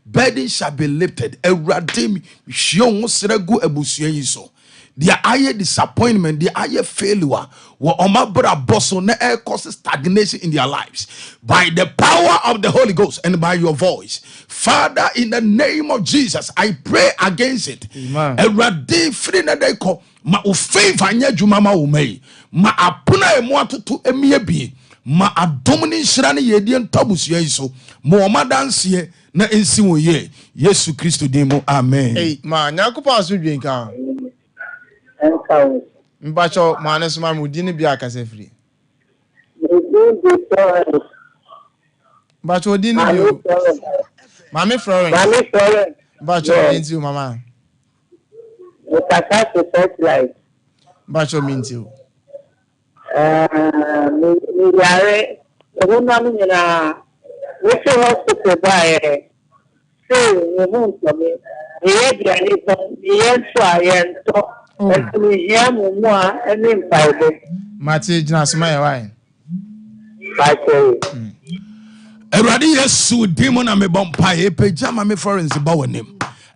Burden shall be lifted. Eradim shion sregu ebusua yi so. Their eye disappointment, their eye failure, were omabra bosso ne causes stagnation in their lives. By the power of the Holy Ghost and by your voice, Father, in the name of Jesus, I pray against it. Amen. Eradim free na de ko ma ufeva nya juma ma umei ma apuna emu atutu emie bi ma adomni nhyira ne yedie ntobusua yi so mo omadanse na ensi wo ye Yesu Kristo dimo. Amen. Ma Nyankopon aso drink out. Mbacho mane so ma mudi ni bia akasa free. Mbacho odi ni bio. Mame Florence. Mbacho minti o mama. Mbacho minti o. Mi yare o na mi na wese hospital bae. Se ni mo nto mi. Ye bia ni so ye so ayento. Mati jina suma ya why? Eradi Yesu dimo na me bompa e peja ma me Florence ba wonim.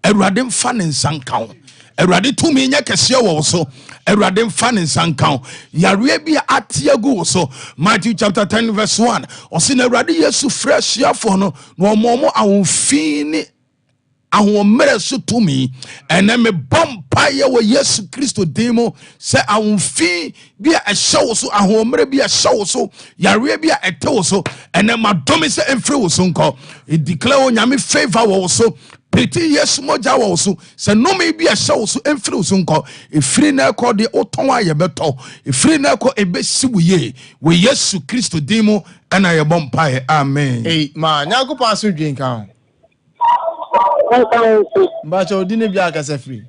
Eradi mfa ne nsankan. Eradi tumi nya kese wo so. Eradi mfa ne nsankan. Yare bia atiagu so. Matthew chapter 10 verse 1. Osina Eradi Yesu fresh ya for no omomo awofini ahomere so to me and me bompa ye wo Yesu Kristo demo se ahomfi bia a show so ahomere bia show so yare bia ete so and ma domi se emfre wo so nko it declare onyame favor wo so Peti yes moja wo so se no me bi a hye wo so emfiri so nko efiri na ekọ de oton aye beto efiri na ekọ ebesi wuye we Yesu Kristo dimo ana ye bompa amen. Ma nyankopon aso dwen kan mbacha odine bia akasa free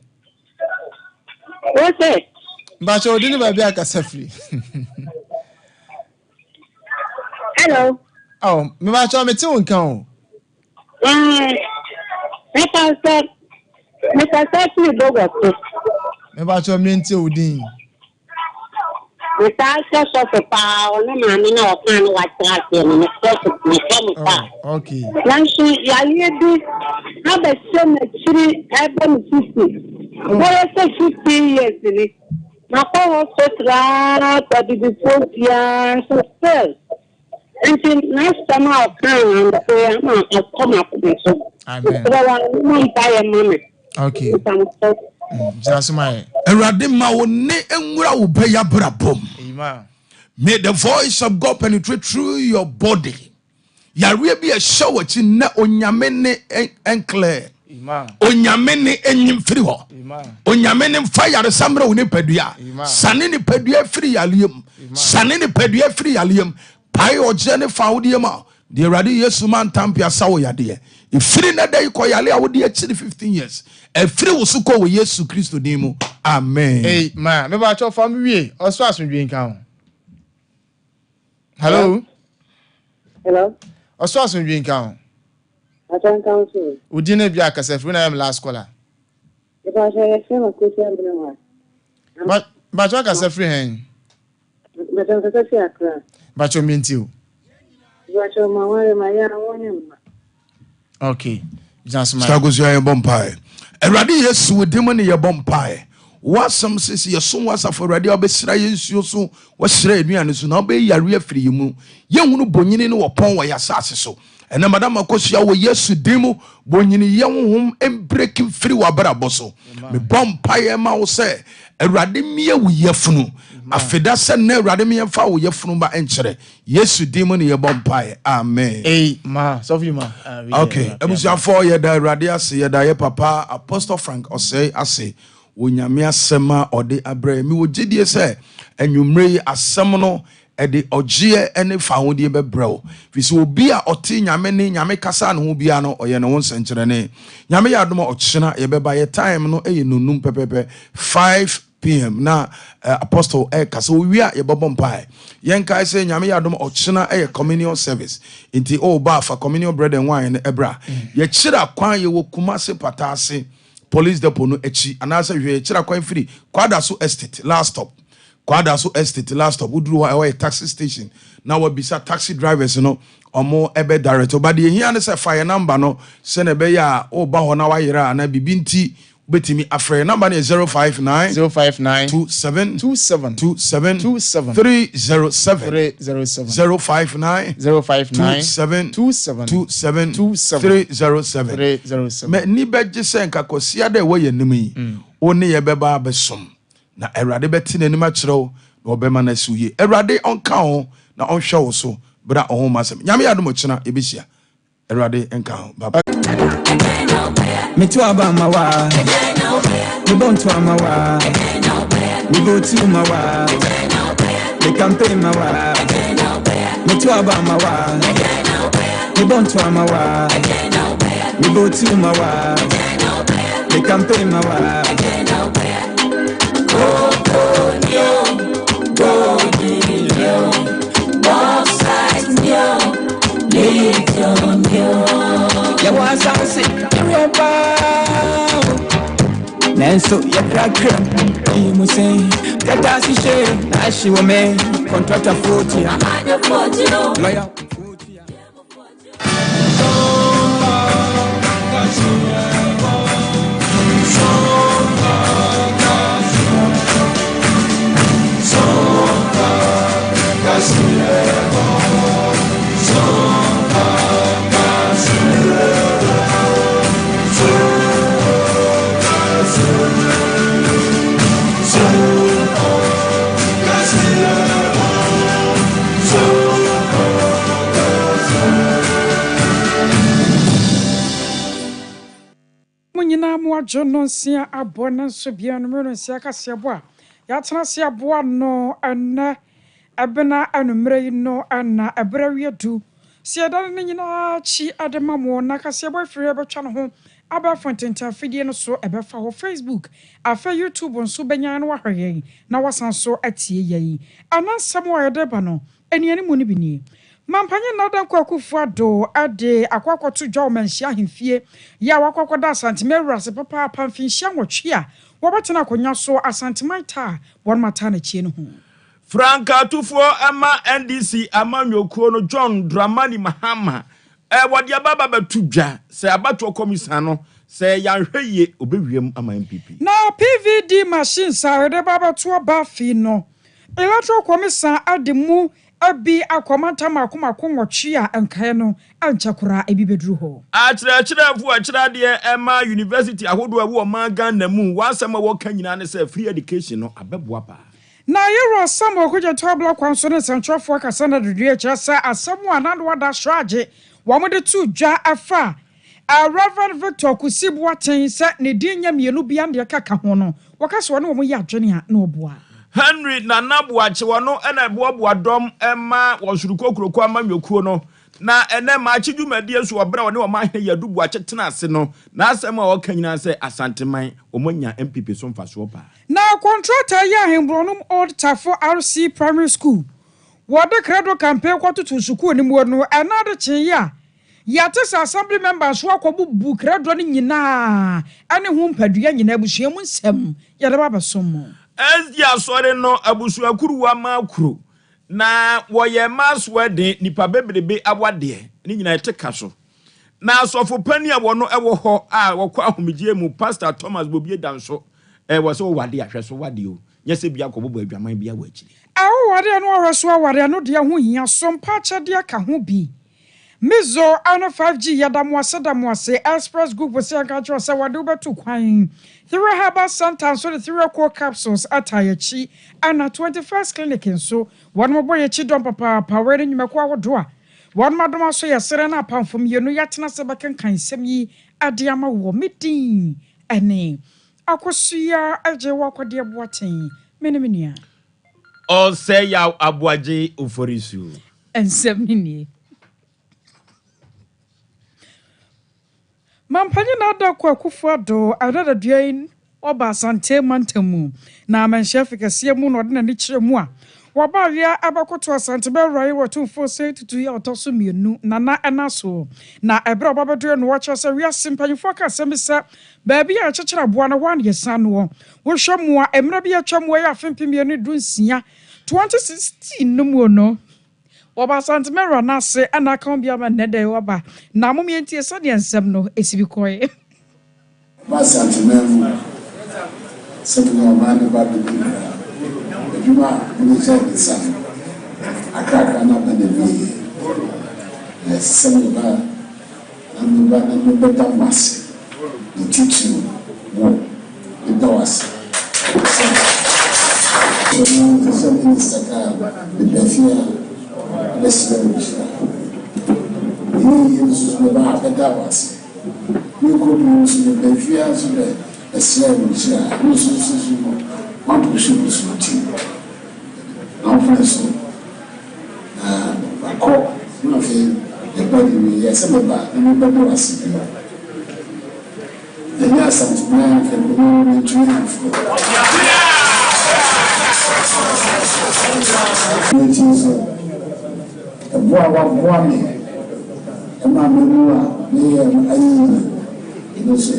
What's mbacha odine ba bia akasa free Hello. Oh mbacha meti won kan o Mr. Stephanie Bogoto. mbacha menti odin Mr. Stephanie Paul, no man, no can watch that in the okay. Nancy, Yali, have a son at 3 Urban 50. What is 15 years in it? My power was right, but the 4 years of spell. Until next time I'll come and come up with it. Amen. Okay. Just my Erade ma wo ne enwura wo beya brabom. Amen. May the voice of God penetrate through your body. Yare bi a show chi na onyame ne enclear. Amen. Onyame ne enyim firi ho. Amen. Onyame ne mfa yare samra wo ne padua. Sane ne padua firi yalem. Sane ne padua firi yalem. Pai oje ne fa wo de ma. The Erade Yesu man tampia sawo yade. Ifiri na dai ko yale a wo de achi 15 years. Efiri wo su ko wo Yesu Kristo dimo. Amen. Hey ma, me ba cho fam wie. Oso asundwen kan. Hello. Hello. Oso asundwen kan. I don't counsel. Udine bia akasa free na am last caller. If I say a film, I could say But cho akasa free hen. But I'm going to say a crap. But cho menti o. But you're my way, my young one. Okay. Just my Stagus ya bompai. Erade Yesu wodimo ne ye bompai. Wasam sisi ye so wasa for erade obesra Yesu so wasra aduane so na obe yare afiri mu. Ye hunu bonyini ne wopon wa yasase so. Ene madam akosia wo Yesu dimo bonyini ye honhom embreaking free wa brabo so. Me bompai ma wo se erade mie wo yefunu. Afeda se na erade mie fa wo yefunu ba enkere. Yesu dimo ne ye bompai. Amen. Hey ma, so you ma. Okay, ebusia for ye da erade ase ye da ye papa Apostle Frank osei ase onyame asema ode abrɛ mi wo gidie sɛ enwumre asɛm no ede ogye ene fa hodie bebrɛw fi so obi a ɔte nyame ne nyame kasa ne ho bia no ɔyɛ ne ho nsɛnkyerɛne nyame yɛ adom ɔkyena ye bɛba ye time no eye nonum pepepe 5 p.m. na Apostle kasa owia ye bobom pai yen kai say nyame yɛ adom ɔkyena communion service inti ba fa communion bread and wine ebra ye kyira kwan ye wo Kumase Patase police depot no echi anasa hwe kyira kwan free Kwadaso estate last stop Kwadaso estate last stop uduru wa taxi station na wa bisa taxi drivers no omo ebe direct obade hia ne se fire number no se ne be ya ba ho na wa yira na bibinti betimi afre number ne 059 27 307 307 me ni beje se nka kosia de wo ye nimi oni ye beba besom na Erade beti n'anim akyerɛw na obema na suye Erade onka ho na onhwɛ wo so bra ho masem nyame yadom kyena ebesia Erade enka ho baba Metu abamawa we don't amawa we go to mawa the campaign mawa Metu abamawa we don't amawa we go to mawa the campaign mawa Nenso ya krakra imu say tata si she na she wo me contractor 40 lawyer 40 Munyina moajo no sia abona so bia no mero sia kase boa. Ya tena sia boa no ana ebena anumre no ana ebrawie du. Sia da ne nyina chi adema mo na kase boa firi betwa no ho. Aba fontenta fidie no so ebefa ho Facebook, afa YouTube nso benya no wahwe na wasan so atie yi. Anansam wa yedeba no eniani mu ni binie. Mampanye na da kwakufu ado ade akwakoto dwa omanhia ahemfie ya wakwakoda asantemewura se papa pamfinhia nwotwe a wobetena konya so asantemata won mata na chie no ho. Franka tufo ama NDC ama nyokuo no John Dramani Mahama wode ababa batudwa se abato komisa no se yanhweye obewiem ama MPP na PVD machine sa de baba to ba fi no electoral commission ademu abi akomanta makomako nwotwe a enkae no anchakura ebibedru ho achira fu achira de ema university ahodo awu o magan na mu wansema wo kanyina ne se free education no abeboa pa na yero samo kuje to block kwanso ne santrofo kasa na dudue kyesa asamo anado wada hraje wamode tu dwa afa a Reverend Victor Kusibu waten se ne dinya mienu bia de kaka ho no wakaso ne wo ye adwene a na oboa Henry Nanabu achewa no ena boaboa dom ema wosuruko kuroko ama nyokuo no na ene ma achidumadi esu obra woni o ma hye yadubu achetena ase no na asem a wakanyina se asanteman omonya MPP so mfaso pa na contractor ya hembronum old Tafo RC Primary School wode credo campaign kwatutu suku ni mu no enade chen ya tesa assembly members wakobu credo ni nyina ane hu mpadua nyina abusuam nsem ya de baba somo Ezia sore no abusuakuru wa makuru na woye maswede nipa bebrebe awade ni nyina eteka so na asofo pani awono ewo ho a wokwa ahomegye mu Pastor Thomas Bobie danso wo so wade ahweso wade o nyese bia kobobo adwaman bia wachiri wade no ahweso wade no de ho hia sompa chede aka ho bi Mizo ano 5G yadamuase Express Group was saying catch us wade ubetu kwan 3 herbal center so the 3 core capsules atayechi and 21st clinic so one more boy chi don papa power ni mekwa wodoa one madoma so yesere na pamfom yenu yatena se bekenkan sem yi ade ama wo medin ene akosuya aje wakode boaten menemenia o say ya abuaje oforisu ensem ni Mampanye na da kwa kufuado adada duain oba sante mantamu na manchef kese mu no de na ni kire mu a wabawia abakoto asante be rai wotumfo se tutu ya otoso mienu na enaso na ebre obabedo no wacha se wi asimpanyfo ka semisa baabi a chechera boa na wan yesan no wo hwemu a emre bi atwa mu ya afempi mienu dunsia 2016 no mu no Oba santimero na se ana kan bia ma nede oba na mo mientie so de ensem no esibi koye ba santimero se de no ma ne ba de ejuma ni se de sa akaka na ba de bi se mo ba na mo beta mas de titu mo de dawas so no se de befia Listen, he is about the Davos. You could use the Befias, the slaves, one person is routine. Now, for instance, I call nothing, the body, yes, about the was the yes, and man can go into it. Boa me ema menua me ayi ino se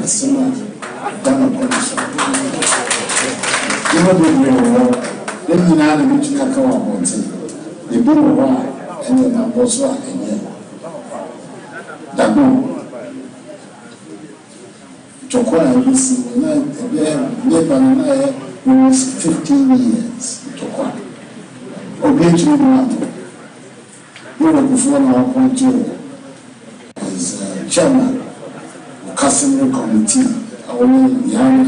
asema dana police ino de me den nyina na bitu aka wa bonte e bi wo wa ene na boso a enye dabo chokwa bisi na be banana e 15 years chokwa obeju na before now appointed as chairman of customary committee, only young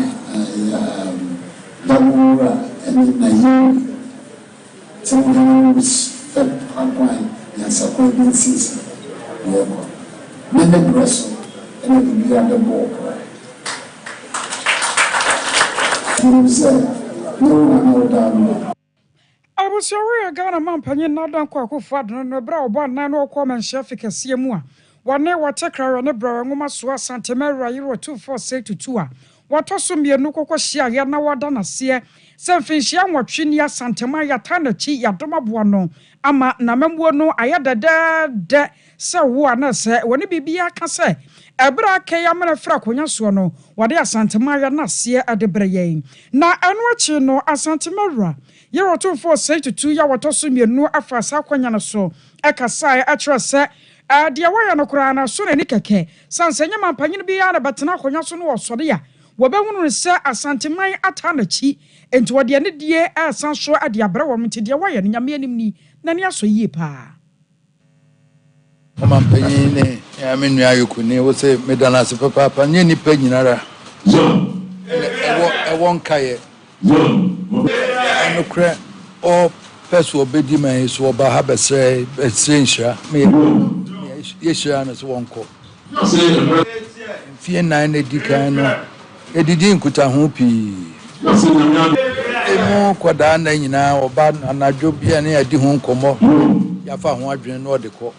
Dabura and Nayi. Some of those fed pipeline and supporting season. Many Brussels and the other board. You said, no, no. I was aware Ghana man penny not done quack for no brow one nine or common chef Cassiamua. One near what take her on a brow and woman swa Santa Mara, you were 2 What also be a no shia yana wadana seer, something she am watching ya Santa Maya Tana Chi ya Doma Buono, Ama Namembo no ayada da so one say when it be a can say. Ebra ke yamana fra konya so no wade Santa Maya na seer at the brayin. Na anwachi no Santa Mara. Year 2 ya watoso mienu afa sa kwanya no so ekasa atra se dia waya no kura na so ni keke sanse nyama mpanyine bi ya na betena kwanya so no wosode ya wobehunu se asanteman ata na chi enti wode ne die asan so ade abra wo mti dia waya nyame anim ni na ne aso yie pa Mampanyine ya menu ayuku ni wo se medana se papa nye ni pa nyinara ewon kaye anokra o peso obedi man so oba ha besre essential me yeshira na so wonko fie nan na dikan no edidi nkuta ho pi emu kwada na nyina oba anadwo bia na yadi ho nkomo yafa ho adwene no odeko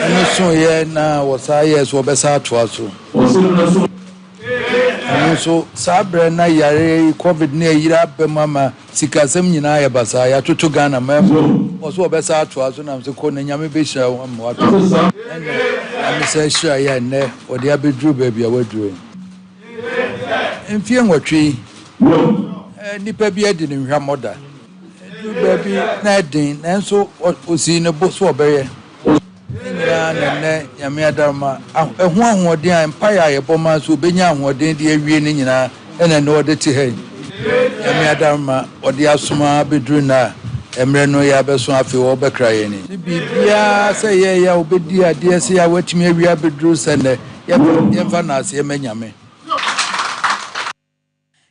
enu so ye na wosa ye so obesa atoa so so sabre na yare covid ne yira be mama sikasem nyina ya basa ya tutu Ghana mem oso obesa atoa so na mse ko na nyame be hira am wato am se hira ya ne odi abedru ba bia wadru enfie nwatwe nipa bi adi ne hwa moda du ba bi na din enso osi ne bo so obeye ne nyame adarma ehu ahoden empire ye boma so benya ahoden de awie ne nyina ene ne ode ti he nyame adarma ode asoma bedru na emre no ya beso afi wo bekra ye ni bibia se ye ya obedi ade se ya watimi awia bedru se ne ye mfa na se menyame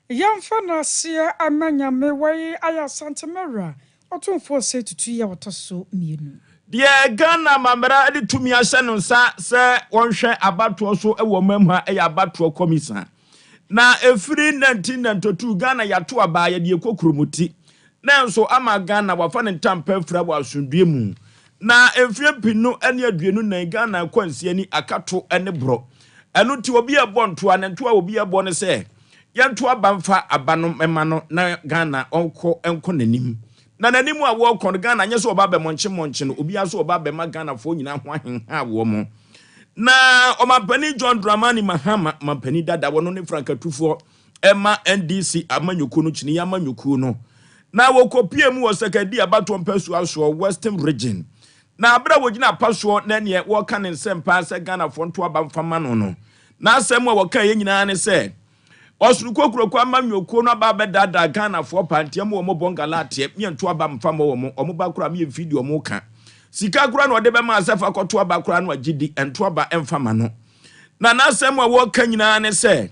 Yamfa na se amanyame wai aya Santa Mara otumfo se tutu ya wotoso mienu Die Ghana mamra de tumi ahye no nsa se wonhwe abato so ewo mamu ha e abato komisa na efiri 1992 Ghana yato aba ya de kokromuti na nso ama Ghana wafa ne ntampa fira bo asundue mu na efiri pinu ene aduenu na Ghana kwansi ani akato ene bro eno ti obi ebonto anento obi ebo ne se yanto abamfa abano memano na Ghana onko enko nanim na nanimu a wo kon Ghana nye so oba be monche no obi aso oba be ma Ghana fo nyina ho ahenha wo mo na omampani John Dramani Mahama mampani dada wono ne frankatufo ema NDC amanyuku no chini amanyuku no na wo kopie mu wo sekadi abato mpasu aso Western region na abra wogina paso na ne wo ka ne sempa se Ghana fo nto aba mfama no na asem wo ka ye nyina ne se Osrukokuroko amanyoko no aba bedada Ghana fo pantiam wo mo bongalate miento aba mfama wo mo omoba kura mi video mo ka sika kura no de be ma asefa koto aba kura no agidi ento aba emfama no na nasem wo ka nyina ne se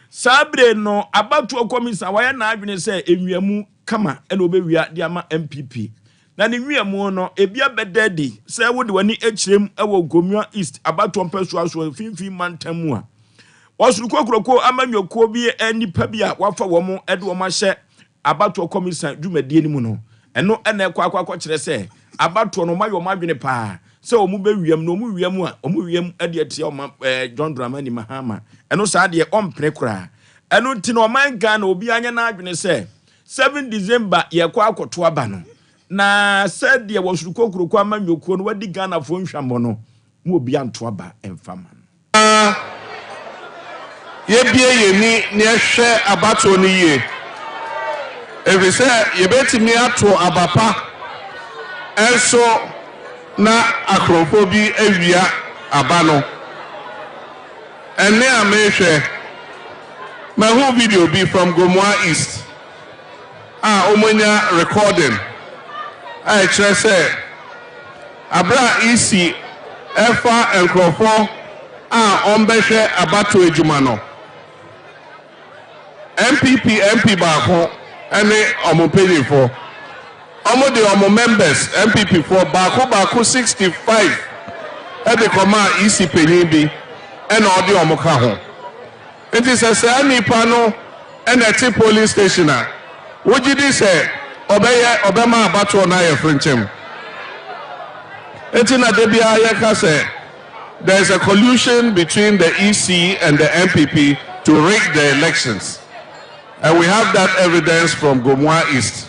sabre no abatu komisa waya na adwene se enwiamu kama ene obewia de ama MPP na ne nwiamu no ebia bedadi se wo de wani echirem ewo Gomua East abatu mpesu aso finfin mantamu a Osrukokuroko amanyoko bi enipa bi a wafa wo mo ede wo ma hye abato komisa dwumadie ni mu no eno ene kwa kire se abato no mayo madwene pa se o mu be wiam no mu wiam a o mu wiam ade atia o ma John Dramani Mahama eno sa de ompre kura eno nti no man Ghana obi anya na adwene se 7 December ye kwa akoto aba no na se de Osrukokuroko amanyoko no wadi Ghana fo nhwambo no mu obi anto aba emfama Yebie yeni ne hwe abato ni ye evise yebetimi ato abapa enso na akrofo bi awia abano ene amehwe my whole video be from Gomua East omonya recording I chere say abra isi efa enkrofo ombehwe abato ejuma no MP baako ene omopenifo de omo members MPP for baako 65 ede koma EC penyin bi ene odi omo ka ho enti se nipa no and a T police station. What did he say? Obama Abato na ye Frenchem. Etina Debia Yaka say there is a collusion between the EC and the MPP to rig the elections. And we have that evidence from Gomwa East.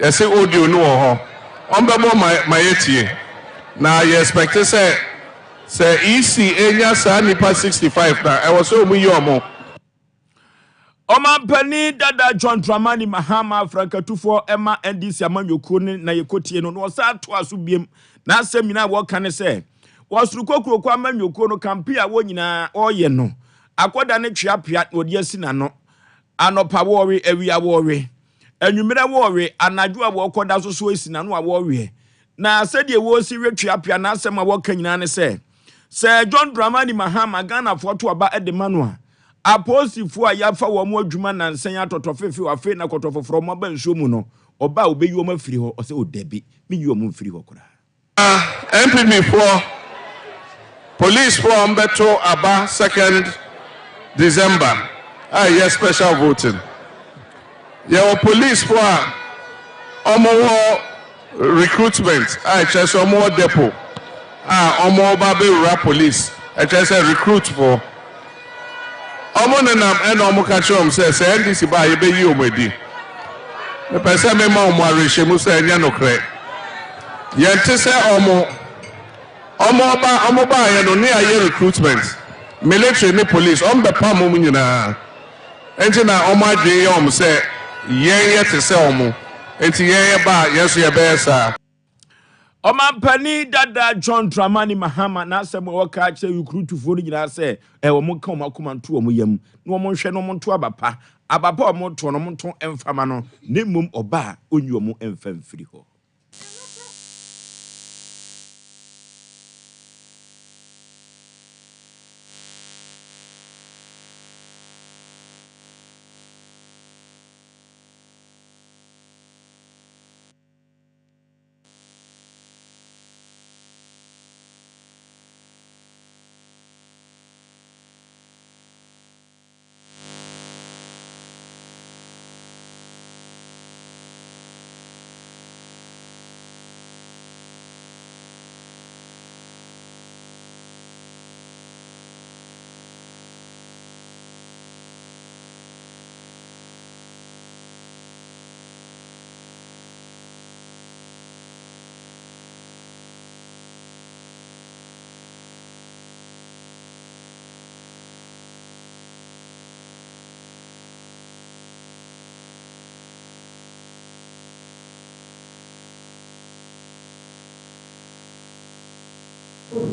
I say audio no ho. Ombemo my etie. Now you expect to say EC enya sa nipa 65 na. I was so mu yomo. Omampani dada John Dramani Mahama Frankatufo Emma NDC amanyoko na yekotie no no sa to aso biem na asem wo kan se wasuruko kwa amanyoko no kampi a wo nyina oye no akoda ne twiapia no de asina no anopa wore awia wore anwumere wore anadwo a wo koda so asina no a wore na sede wo si retwiapia na asem a wo kan nyina ne se John Dramani Mahama Ghana foto aba edemano aposifo a yafa wo mo adwuma na nsen atotofefe afi na kotofoforo mo ba nsuo mu no oba obeyi wo mafiri ho o se odabi meyi wo mfiri ho kura MPP for police for Umbeto Aba 2nd December yes special voting your police for omo recruitment just omo depot omo babe police just recruit for Omonenam and Omokachom says, NDC by a baby omedi. The person may more Shemusa and Yanokre. Yantese Omoba and near recruitment, military and police, on the Pamumina. Engineer Oma Jayom say, yet to sell mo, and to ye ba, yes, ye bear. Omampani dada John Dramani Mahama na asem wo ka che recruit fo ni nyina se wo mo ka mo akumanto mo yam no mo hwe no mo to abapa mo to no mo to emfama no ne mum oba onyu mo emfam firi ho.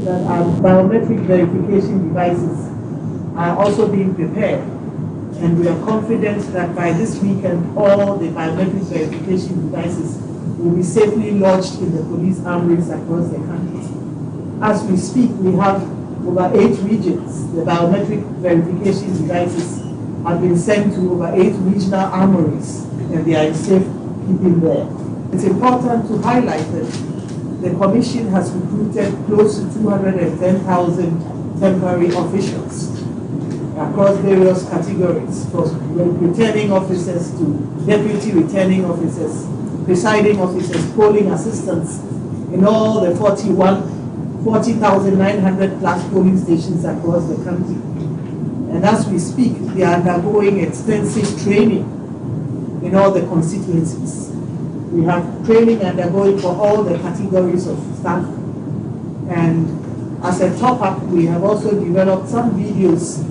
That our biometric verification devices are also being prepared, and we are confident that by this weekend all the biometric verification devices will be safely lodged in the police armories across the country. As we speak, we have over 8 regions. The biometric verification devices have been sent to over 8 regional armories, and they are in safe keeping there. It's important to highlight that the Commission has recruited close to 210,000 temporary officials across various categories, from returning officers to deputy returning officers, presiding officers, polling assistants in all the 40,900 plus polling stations across the country. And as we speak, they are undergoing extensive training in all the constituencies. We have training undergoing for all the categories of staff. And as a top-up, we have also developed some videos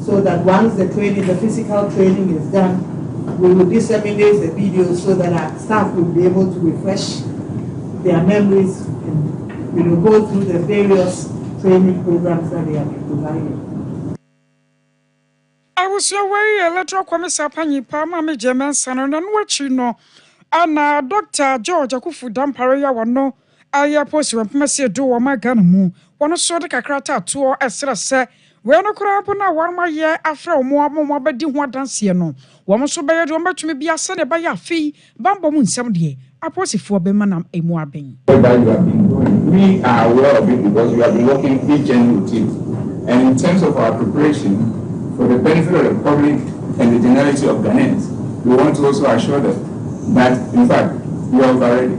so that once the training, the physical training is done, we will disseminate the videos so that our staff will be able to refresh their memories and go through the various training programs that they have been providing. I was away electoral commissioner Pani Palma German San and what you know. Ana Dr. George Akufu Dampare ya wano aya posi wampemesi do wa magana mu wano so de kakrata to esra se we no kura na warma ye afra omo abedi ho adanse no wo so be ye do mbetumi bia se ne ba ya fi bambo mu nsem de aposifo be manam emu aben. We are aware of it because we have been working diligently with it, and in terms of our preparation for the benefit of the public and the generality of Ghanaians. We want to also assure them that, in fact, we are already,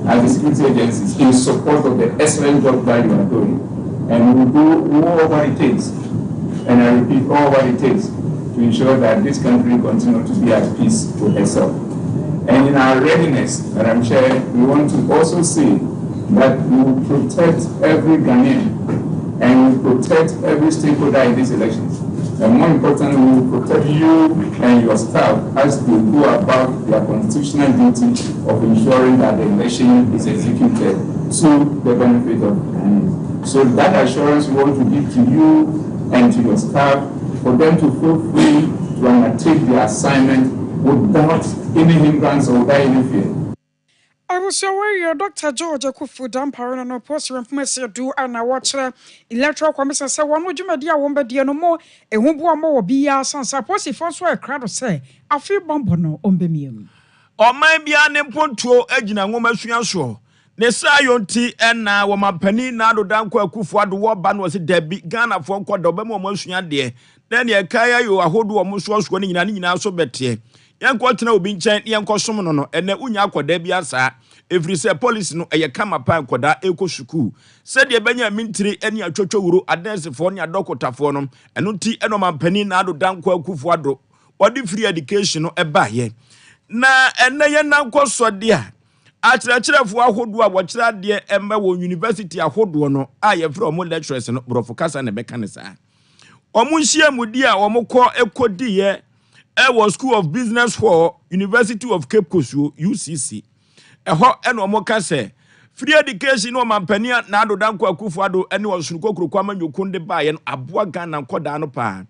as the security agencies, in support of the excellent job that you are doing. And we will do all what it takes, and I repeat, all what it takes to ensure that this country continues to be at peace with itself. And in our readiness, Madam Chair, we want to also say that we will protect every Ghanaian and we will protect every stakeholder in these elections. And more importantly, we will protect you and your staff as they go about their constitutional duty of ensuring that the election is executed to the benefit of Ghanaians. So that assurance we want to give to you and to your staff for them to feel free to undertake their assignment without any hindrance or without any fear. I was aware Dr. George Akufu Dampare no post information do and I watch electoral commission say one would you media won't be no more a won't more be a son suppose if also a crowd say I feel bombono on bemium. Or my be an impuntual edging and woman so. Ne sa yonti na wo mampani na do danko Akufu ado wo ba no se Debbie Ghana for kwado be mo masua de na ne kaya yo ahodo wo so so ni nyina so bete yanko tena obi nchen yanko som no no ene unya akoda bia saa every say police no eye kama pa akoda ekosuku se de benya mintiri eni atwotwo wuro adensefo ne adokotafo no eno ti eno mampani na ado danko Akufu ado odi free education no eba ye na ene ye nanko sode a achirachirefo ahodo a wochira de emba wo university ahodo no a ye frɛ omo lecturers no brofo kasa na beka ne saa omo nhia mudi a omo kɔ ekodi ye was School of Business for University of Cape Coast UCC. Eho eno omo ka se free education no mampania na ado danko Akufu ado ene osunuko krokwa manyokunde ba ye no aboa Ghana nkoda no pa.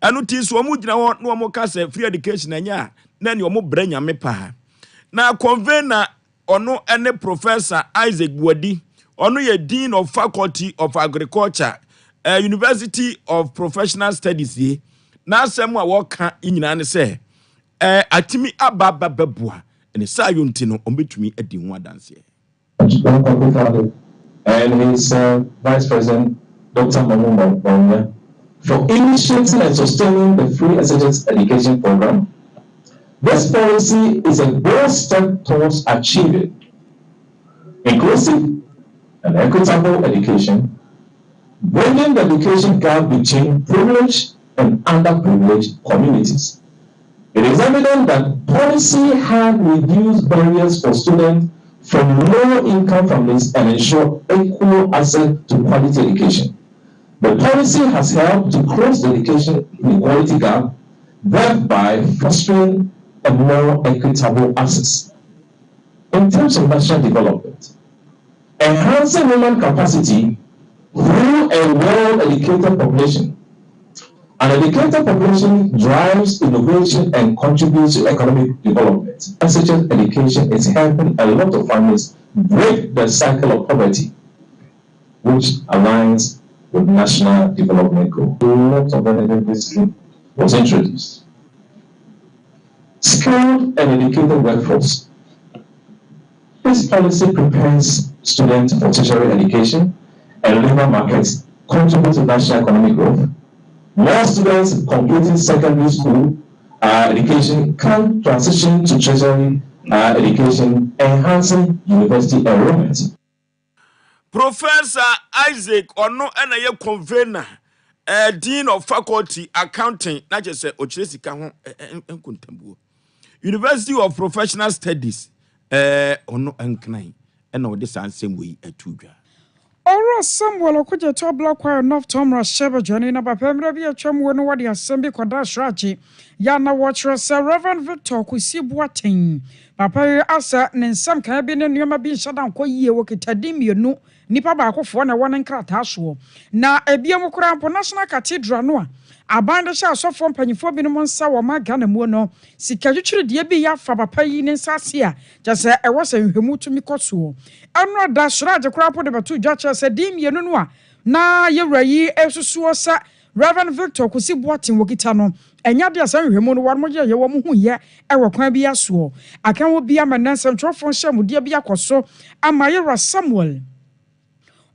Eno ti so omo gina ho no omo ka se free education anya na ne omo branya me pa. Na convener ono ene Professor Isaac Buadi ono ye Dean of Faculty of Agriculture University of Professional Studies ye na asem a woka nyina ne se atimi ababa babua ene sa yonti no ombetumi adi ho adanse and his Vice President Dr. Mamu Bawumia for initiating and sustaining the free SHS education program. This policy is a bold step towards achieving inclusive and equitable education, bridging the education gap between privileged and underprivileged communities. It is evident that policy has reduced barriers for students from low-income families and ensure equal access to quality education. The policy has helped to close the education inequality gap, thereby fostering a more equitable access. In terms of national development, enhancing human capacity through a well-educated population. An educated population drives innovation and contributes to economic development. SHS education is helping a lot of families break the cycle of poverty, which aligns with national development goals. A lot of benefit scheme was introduced. Skilled and educated workforce. This policy prepares students for tertiary education and labor markets, contribute to national economic growth. More students completing secondary school education can transition to tertiary education, enhancing university enrollment. Professor Isaac ono ena ye convener Dean of Faculty Accounting na je se ochiresika ho enkontambuo University of Professional Studies ono enknan ena ode sansem wi atudwa Ora Samuel Okuje to Black Choir North Tomra Sheba Johnny na bapemra bi atwam wo no wade asem kwada hrache ya na watcher Sir Reverend Victor Kwesi Boateng papa asa ne nsam kan bi ne nneoma bi nhada nko yie wo kitadimienu nipa ba akofo na won nkrata so na ebiem kura mpo National Cathedral no a abande sha asofo mpanyifo bi no nsa wo ma Ghana mu no sikadwetwere de bi ya fa papa yi ne nsase a jase ewo sa nhwemu tumi koso eno da sraje kura mpo de betu dwache se dimienu no a na yewra yi esusuo sa Reverend Victor Kwesi Boateng wokita no enya de asa nhwemu no warmo ye wo mu hu ye ewo kwan bi aso akan wo bi amansam trofo hyamude bi akoso amayewra Samuel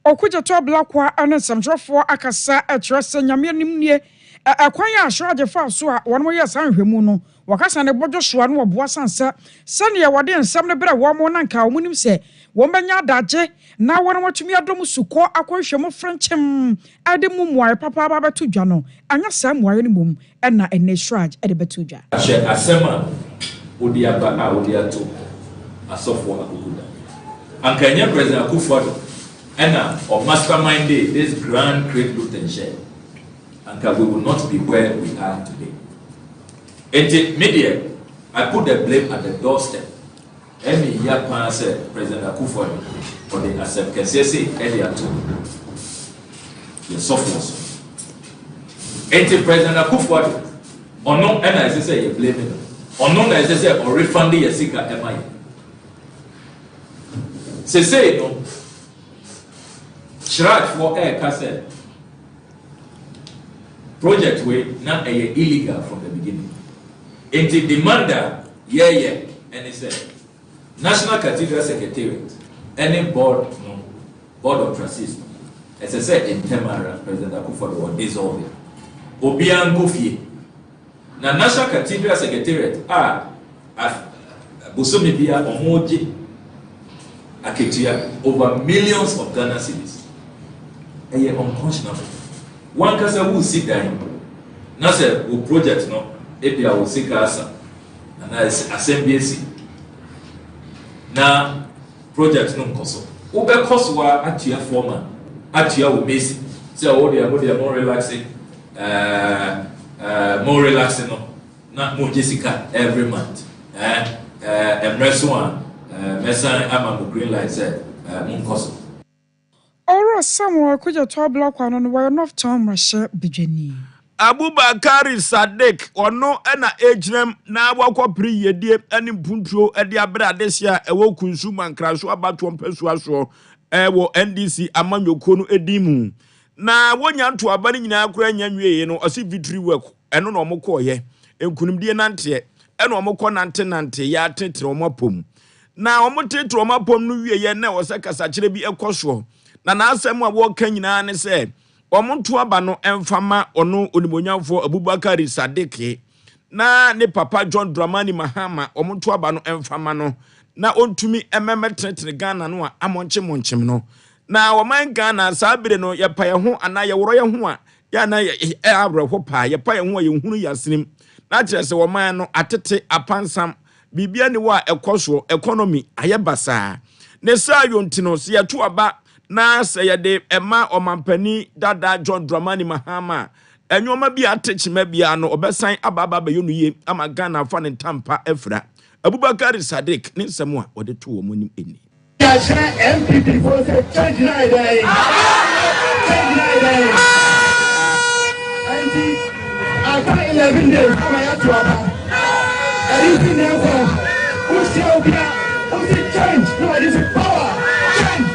Okuja to Black Choir and some trofo akasa etrese nyame nimnie Akwan ya ashoje fa so a won mo ye san hwemu no wakasa ne bojo soa no oboa sansa sane ye wode nsam ne bere wo mo na nka wo nim se wo benya daje na won watumi adom suko akohwe mo franchem ade mu muaye papa ba beto dwa no anya sa muaye ne mum na ene shraj ade beto dwa ahye asema odi aba a odi ato asofo akukuda ankanya president Akufo-Addo or mastermind this grand great Lutheran share and we will not be where we are today. In media, I put the blame at the doorstep. Any Japan said President Akufo-Addo for the accept Kesese earlier too. The softness. And President Akufo-Addo or no, and I say you blame him. Or no, I say or refund the Yasika MI. Say no. Shraj for air cassette. Project way not illegal from the beginning. Into demander, and he said, National Cathedral Secretariat, any board of trustees, as I said in Temara, President Akufo-Addo will dissolve it. Obian Gofi. Now, National Cathedral Secretariat Busomibia Omoji Aketia over millions of Ghana cedis. And you're unconscionable. One person will sit down. Now, say, we project no, if I will seek answer, and I assembly. Now, project no cost. Over cost wa at your foreman, at your basic. So, they are more relaxing, not more Jessica every month. And rest one, Messan Amamu Green Light said, Munkoso. Oro Samuel kuja to block one on way enough time Rasha Bijeni. Abubakar Sadiq ono na ejrem na wakwa pri yedie ani mpuntro ade abra desia ewo kunsuman kraso abato mpeso aso ewo NDC amanyoko no edimu na wonya nto abane nyina akura nyanwe no osi victory work eno no omokọ ye enkunimdie nante eno omokọ nante ya tetre omapom na omotetre omapom no wie ye na osakasa kire bi ekoso na asem a wo kan nyina ne se omonto aba no emfama ono onimonyamfo Abubakar Sadiq na ne papa John Dramani Mahama omonto aba no emfama no na ontumi ememetetre Ghana no a amonche no na woman Ghana sabire no ye pa ye ho ana ye woro ye ho a ya na ye abrɛho pa ye pa ye ho ye hunu yasrim na kire se woman no atete apansam bibia ni wa ekoso economy ayebasa ne sa yontino se ye to aba na sayade ema omampani dada John Dramani Mahama enyoma bi atechima bia no obesan ababa bayonu ye ama Ghana fa ne tampa efra Abubakar Sadiq ne nsemo a ode to wo monim eni ya share MPP for the change night day anti aka 11 days kama ya to aba everything there who still be who the change no this is power change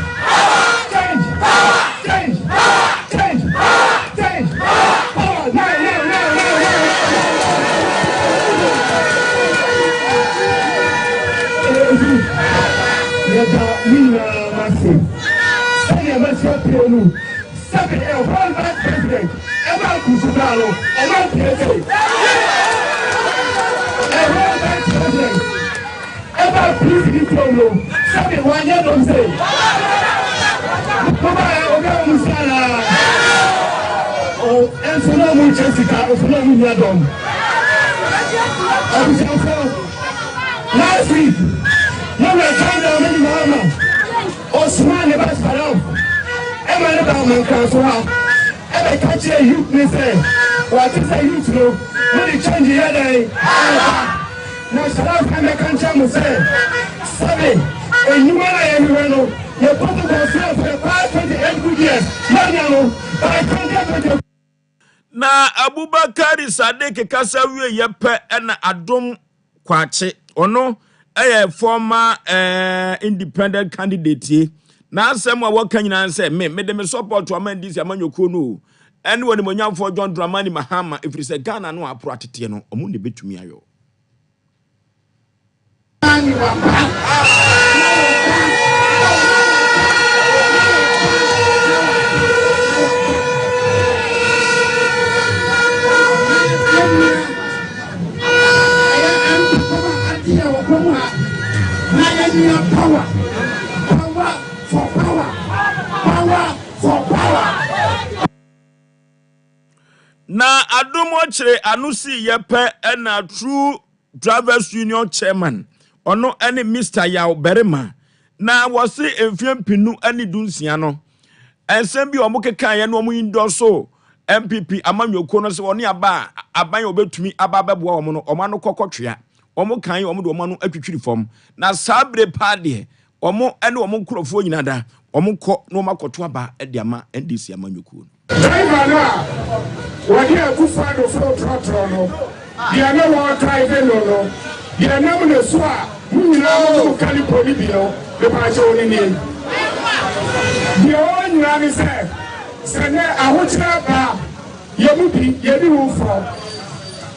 last week, you were trying to make Mama Osman never start off. Emma never man can so how. Emma catch a youth, they say. What is a youth, no? When they change the other now, Sharaf and the country will say, Sabi, and you are everywhere, no? Your protocol says for the past 28 good years. No, but I can't get na Abubakar Sadiq kasa wie yepe na adom kwache ono former independent candidate na asem a wakanyina say me de me support to amandisi amanyoko no ene woni monyamfo John Dramani Mahama ifiri se Ghana no apro atete no omo ne betumi ayo na yɛnyɛ power for power na adomo kyerɛ anusi yɛpɛ ɛna true drivers union chairman ɔno ɛne Mr. Yaw Berima na wɔse mfie mpinu ɛne dunsia no ɛnsɛm bi ɔmo keka yɛ no ɔmo yindo so MPP amanyoko no se wɔne aba aban obetumi aba bɛboa ɔmo no ɔmo ano kɔkɔtwea ɔmo kan ɔmo de ɔmo ano atwitwiri fam na sabre pa de ɔmo ɛne ɔmo nkurɔfoɔ nyina da ɔmo kɔ no makɔto aba ɛde ama NDC amanyoko no driver no wɔde akufa do fo trɔtrɔ no deɛ ne wɔ drive no deɛ nam ne so a nyinaa mo kalipo ni bi no de ba kyɛ oni ni deɛ wɔn nyinaa ne sɛ sɛnɛ ahokyerɛ ba yɛmu bi yɛdi wo fɔ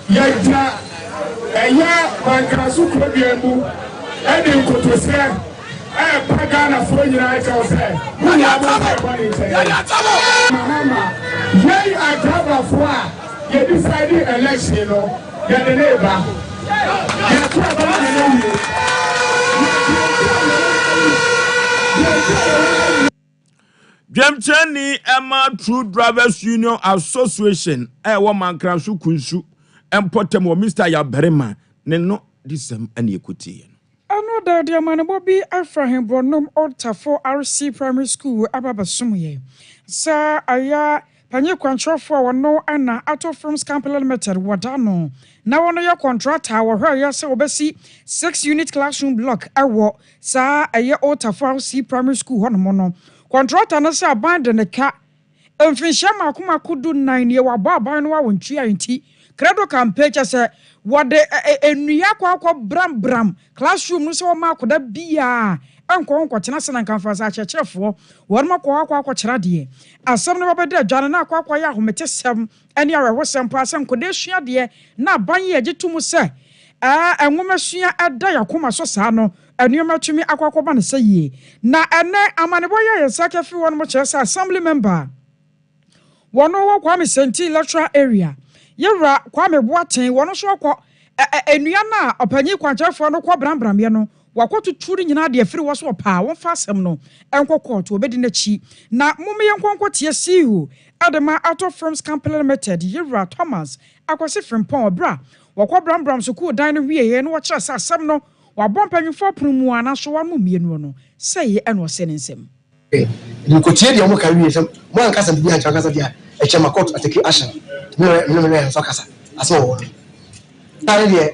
yɛgya ɛyɛ mankraso kuro bia mu ɛde nkotosɛ ɛɛpa Ghanafoɔ nyinaa kyɛw sɛ nyinaa mo sɛ ɛbɔ ne nkyɛn mahama yɛn agrabafoɔ a yɛdecide election no yɛde ne ba yɛto abama ne no wie Dwemcheni Emma True Drivers Union Association ɛwɔ mankraso kunsu empotem wɔ Mr. Yaw Berima ne no disem ɛne ekutie ano da dia manebo bi Abraham Bonom Otafo RC Primary School ababasumye sa aya panye kwantrofo wono ana Auto Firms Company Limited wadano na wono ya contractor wo hwe ya se obesi 6-unit classroom block ɛwɔ sa aya Otafo RC Primary School hono no contractor no se abandon ne ka mfinhia makomakodu 9 ye wabɔ aban no wa wontua enti credo campaign se wode enua kwakwa bram classroom no se wo makoda bia enko tena se na nkamfa sa kyerɛkyerɛfo wɔn makwa kyerɛ de asɛm no babɛda adwane na akwa ya homete sem ene awewo sem pa asɛm koda sua de na ban ye gyetum se enwoma sua ɛda yakoma so saa no enuoma tumi akwa ba ne sɛ yie na ene amanebo ya yɛsakafi wɔn mo kyerɛ sɛ assembly member wɔno wɔ Kwame Senti electoral area yɛwura Kwame Boaten wɔno so kɔ enua na ɔpanyi kwankyerɛfo no kɔ brambramye no wakoto turi nyina de afiri wɔ so pa wɔn fa asɛm no ɛnkɔ court obedi n'akyi na mumme yɛnkɔnkɔ tie CEO Adema Auto Firms Company Limited yɛwura Thomas akwasi frimpɔn obra wɔkɔ brambram so ku dan no hwieye no wɔkyerɛ sɛ asɛm no wabɔ mpanyimfo promu ana so wɔn mu mienu no sɛ yɛ ɛna ɔsɛ ne nsɛm nkotie de ɔmo ka wie sɛ mo ankasa bi ankyɛ ankasa dia ɛkyɛ makɔt atake action me so kasa asɛ wɔ tare de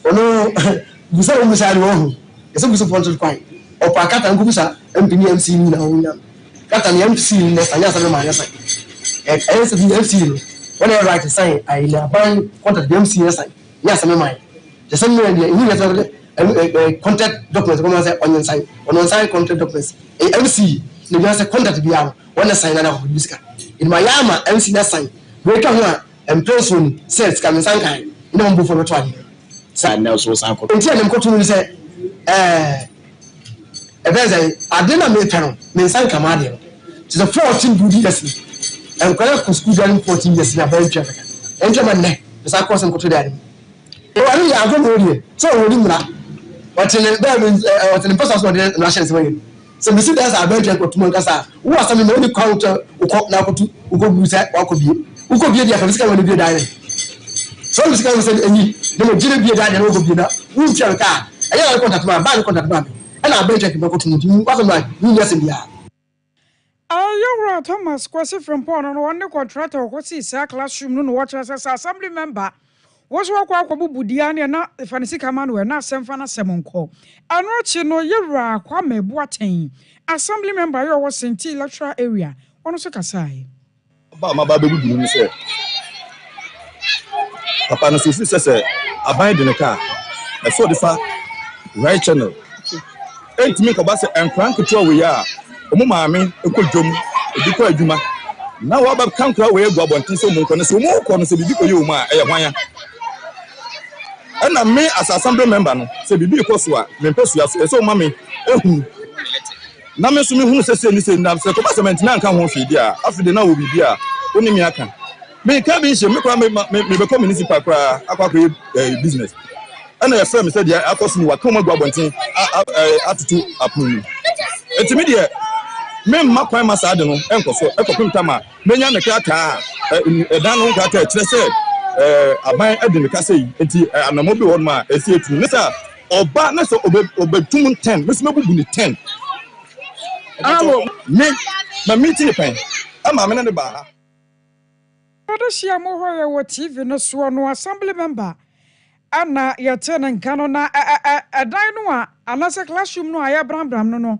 ɔno busa wo musa de wɔ yɛsɛ busa pɔnto kwan ɔpa kata nkubusa mpini MC ni na wonya kata ne MC ni na sanya sɛ ma yɛsɛ ɛyɛ sɛ bi MC no wɔn yɛ right sign ai na ban contact MC yɛ sign yɛ sɛ ma yɛsɛ me de ni yɛsɛ contact documents come say on sign contact documents MC ne bi say contact bi am one sign na ko bisika in my yama MC na sign we ka ho a person says can sign kan ina mo for to ani sign na so sign ko enti na mko to ni say ebeze adena me tano me sign kama de no it is a 14 good years and kwala ko school dan 14 years na ba ntwa kaka entwa man ne me sa course nko to dani e wa ni ya go mo die so wo ni mra watene person so de na chance wey so me see that as abentry ko tumo nkasa wo asami na oni counter uko na kotu uko busa wakobie dia fa sika woni bie dai so me sika so eni de mo jire bie dai na uko bie na wo tia ka ayi contact ma ba contact ma na abentry ko tumo ti wa so ma ni yes bia Yowra Thomas kwasi from Pon no one contractor ko si sa classroom no watch as assembly member was wakwa bubudia ne na fanisi kama no na semfa na semonko ano chi no Yewra Kwame Boaten assembly member yo was Senti electoral area ono so kasai ba ma ba begudu ni se papa no se aban de ne ka e so de fa right channel me ko ba se enkran keto we ya omo maame ekodwom ediko adwuma na wa ba kankra we egu abonten so mo nko ne so mo ko no se bibi ko ye o ma e ye hwan ya and me as assembly member no say bibi ko so a me pesu aso so ma me ehu na me so me hu se ni se na se to ba se mentina nka ho fi dia afide na wo bibi a oni mi aka me ka bi she me kwa me be ko municipal kwa akwa business ana ya frame said ya akosu wa koma gwa bonten atutu apunu etimi de me mma kwan ma sa de no enkoso ekopim tama menya ne kraka edan no kraka kire se aban adi ne kasa yi enti anamo bi won ma esi etu ne sa oba na so obetum 10 mesime bubu ni 10 me ma meeting pen ama me ne ba Adashia mo hoye wo TV no so no assembly member ana yete ne nka no na edan no a anase classroom no aye brambram no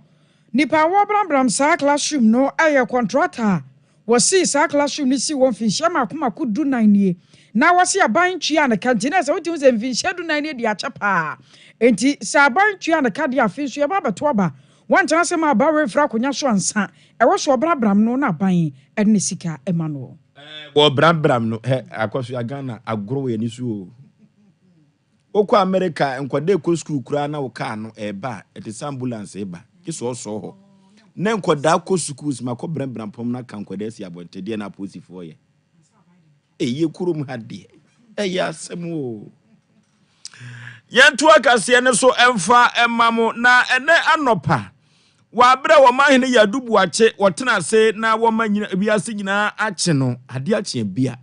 nipa wo brambram sa classroom no aye contractor wo si sa classroom ni si won finhia makoma kudu 9 nie na wo si aban twia ne kantine se wotim se finhia du 9 nie dia chapa enti sa aban twia ne kade afinso ye ba beto aba wan chance ma ba we fra konya so ansa e wo so brambram no na aban ene sika emano wo brambram no akoso ya Ghana agro ye ni so okọ America enkwade ko school kura na wo ka no eba it ambulance eba kiso so ho na enkwada ko schools makọ brambram pom na kan kwade si abonte de na posifo ye ye kurum hade ya asemo yentu akase ne so emfa emamo na ene anopa wa bra wo mahene ya dubu ache wotena se na wo manyina biase nyina ache no ade ache bia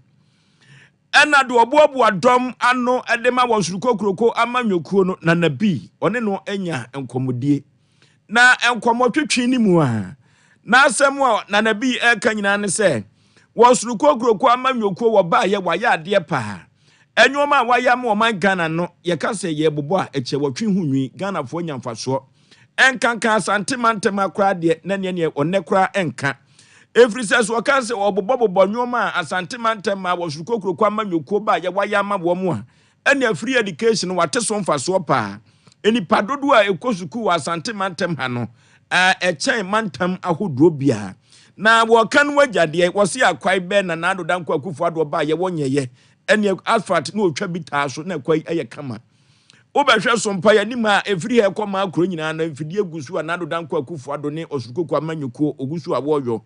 ena de oboabu adom ano edema wo surukokroko amanyokuo no na nabi one no enya enkomodie na enkomotwetwe ni mu a na asem a na nabi eka nyina ne se wo surukokroko amanyokuo wo ba ye wa ya ade pa enwoma wa ya ma oman Ghana no ye ka se ye bobo a eche wotwe hunwi Ghana fo nyamfaso enkanka asantemantem akra de na ne onekra enka efrises wakanse obobobo nyoma asantemantem ma wosukokroko amanyokuo ba ye waya ma wo mu a ene free education wate so mfaso pa eni padodo a ekosuku wa asantemantem ha no echen mantam ahodo bia na wo kan wajade wo se akwai be na nado danko akufo ado ba ye wonyeye ene asfalt na otwa bita so na kwai eye kama obehwe Sompa ya nima efiri he koma akro nyina na mfidie gusu anado danko akufo ado ne osukoko amanyuko ogusu awoyo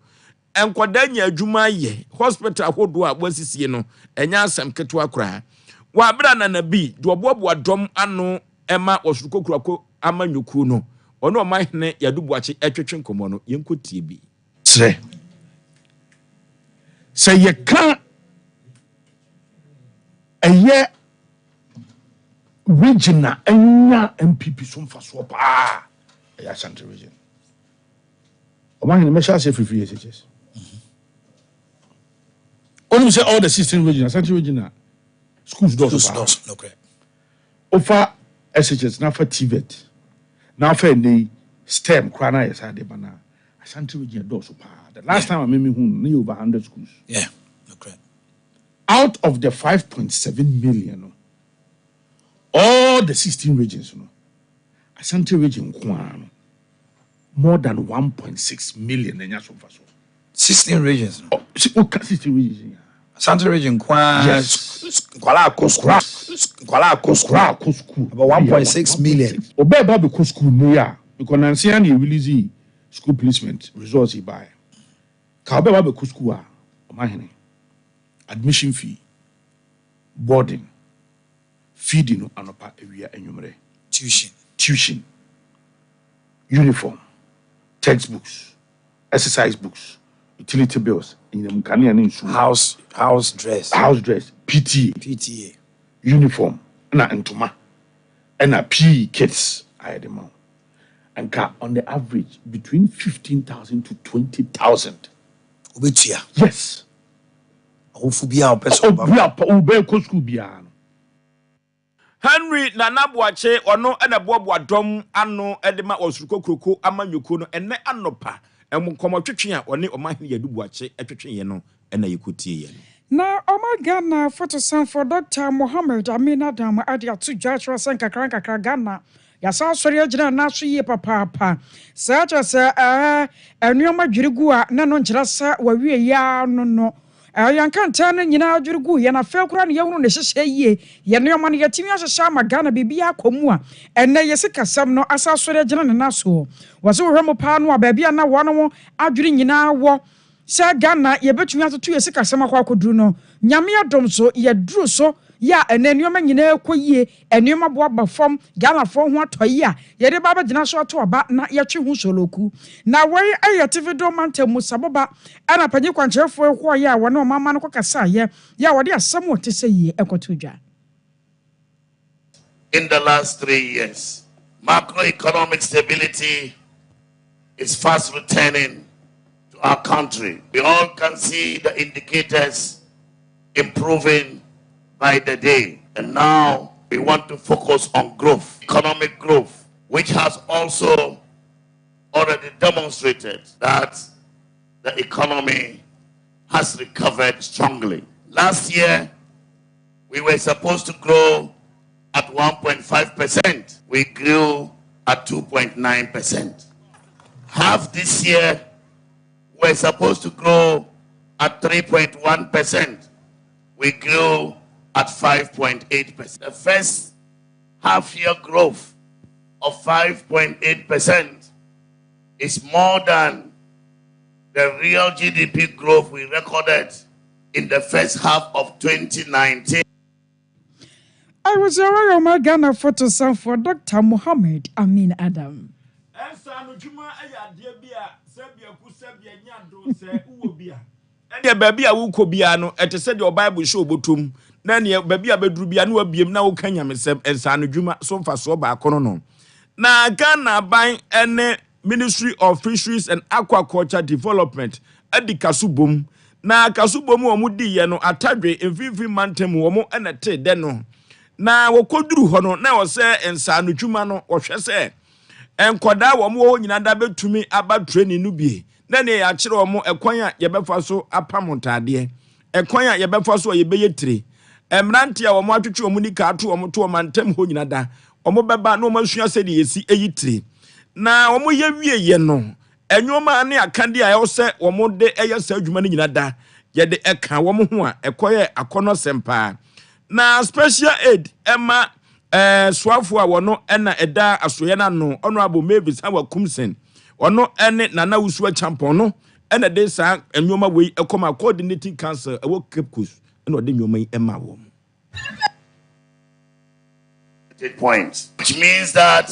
enkoda nya adwuma ye hospital hodo a bwasisie no enya asem keto akra wa bra na nabi de oboaboa dom ano ema osukoko amanyuko no ono mahene yadubuache etwetwe nkomo no yenkotie bi se ye ka eye regional enya MPP so mfaso pa ya Ashanti region omahene me sha se free SHS only say all the 16 regions Ashanti regional schools does no correct offer SHS na for TVET na for any STEM kwana yes ade bana Ashanti region does pa the last time I made me who over 100 schools okay out of the 5.7 million all the 16 regions, Ashanti region, more than 1.6 million. 16 regions. 16 regions. Ashanti region, yes. About 1.6 million. Obey Baby school, no, because Nancy and release school placement results he buy. Kabe Baby school, admission fee, boarding. Feeding anopa area enyumre tuition uniform textbooks exercise books utility bills in the mukani and house dress PTA uniform na ntoma and a PE kits I had them and on the average between 15,000 to 20,000 yes Henry Nanabuache ono enaboaboa dom ano edema osurukokroko amanyoko no ene anopa enkomotwetwe a one omahene yadubuache etwetwe ye no ena yekotie ye na Ghana photosan for Dr. Mohammed Amina Dam adia to Joshua Sankakra Ghana ya sa sori agina na so ye papa sa cha sa enuoma dwirigu a na no nkyira sa wawie ya no yankan no nyina adwurugu ye na fe kura ne yewunu ne hyehye yie ye ne oma ne yatimi ahyehye ma Ghana bibia akomu a enne yesikasam no asasore agina ne naso wose wohwemo pa no a baabia na wono adwuri nyina wo sha Ghana ye betumi atoto yesikasam akwa koduru no nyame adom so ye duru so ya ene nneɛma nyinaa kɔ yie nneɛma boaba fam Ghanafoɔ ho atɔ yi a yɛde ba bɛgyina so ato aba na yɛtwe ho soloku na wɔyi ayɛ tivido mantam mu sababa ana panyi kwankyerɛfoɔ hɔ yɛ a wɔne ɔmama no kɔkasa yɛ ya wɔde asɛm wɔ te sɛ yie ɛkɔto dwa. In the last 3 years, macroeconomic stability is fast returning to our country. We all can see the indicators improving by the day. And now we want to focus on growth, economic growth, which has also already demonstrated that the economy has recovered strongly. Last year, we were supposed to grow at 1.5%. We grew at 2.9%. Half this year, we're supposed to grow at 3.1%. We grew at 5.8%. The first half-year growth of 5.8% is more than the real GDP growth we recorded in the first half of 2019. I was a royal Ghana photo son for Dr. Mohammed Amin Adam. ɛne baabi a wokɔ bia no ɛte sɛ deɛ Bible show botum na ne baabi a beduru bia no abiem na woka nyamesɛm ɛnsa no dwuma so mfa so ba akono no na Ghana ban ene Ministry of Fisheries and Aquaculture Development adi kasubom na kasubom wo mudi ye no atadwe mfifi mantem wo mo ene te de no na wokoduru ho no na wo se ensa no dwuma no wo hwe se enkoda wo mo nyina da betumi aba training no bie na ne ya kire wo mo ekwan a yebefa so apamontade ekwan a yebefa so yebeye tire emrante a wo mo atwetwe wo mo ni ka ato wo mo to mantem ho nyina da wo mo beba na wo masua se de yesi eyitire na wo mo ye wie no enwoma ne akande a yɛwose wo mo de eyesa adwuma no nyina da ye de eka wo mo ho a ekoye akono sempa na special aid Emma swafo a wono ena eda asoye na no honorable Mavis Hawa Kumsen wono ene nana wusu champon no ena de sa enwoma wei ekoma coordinating council ewo Cape Coast ena ode nwoma yi ema wo points, which means that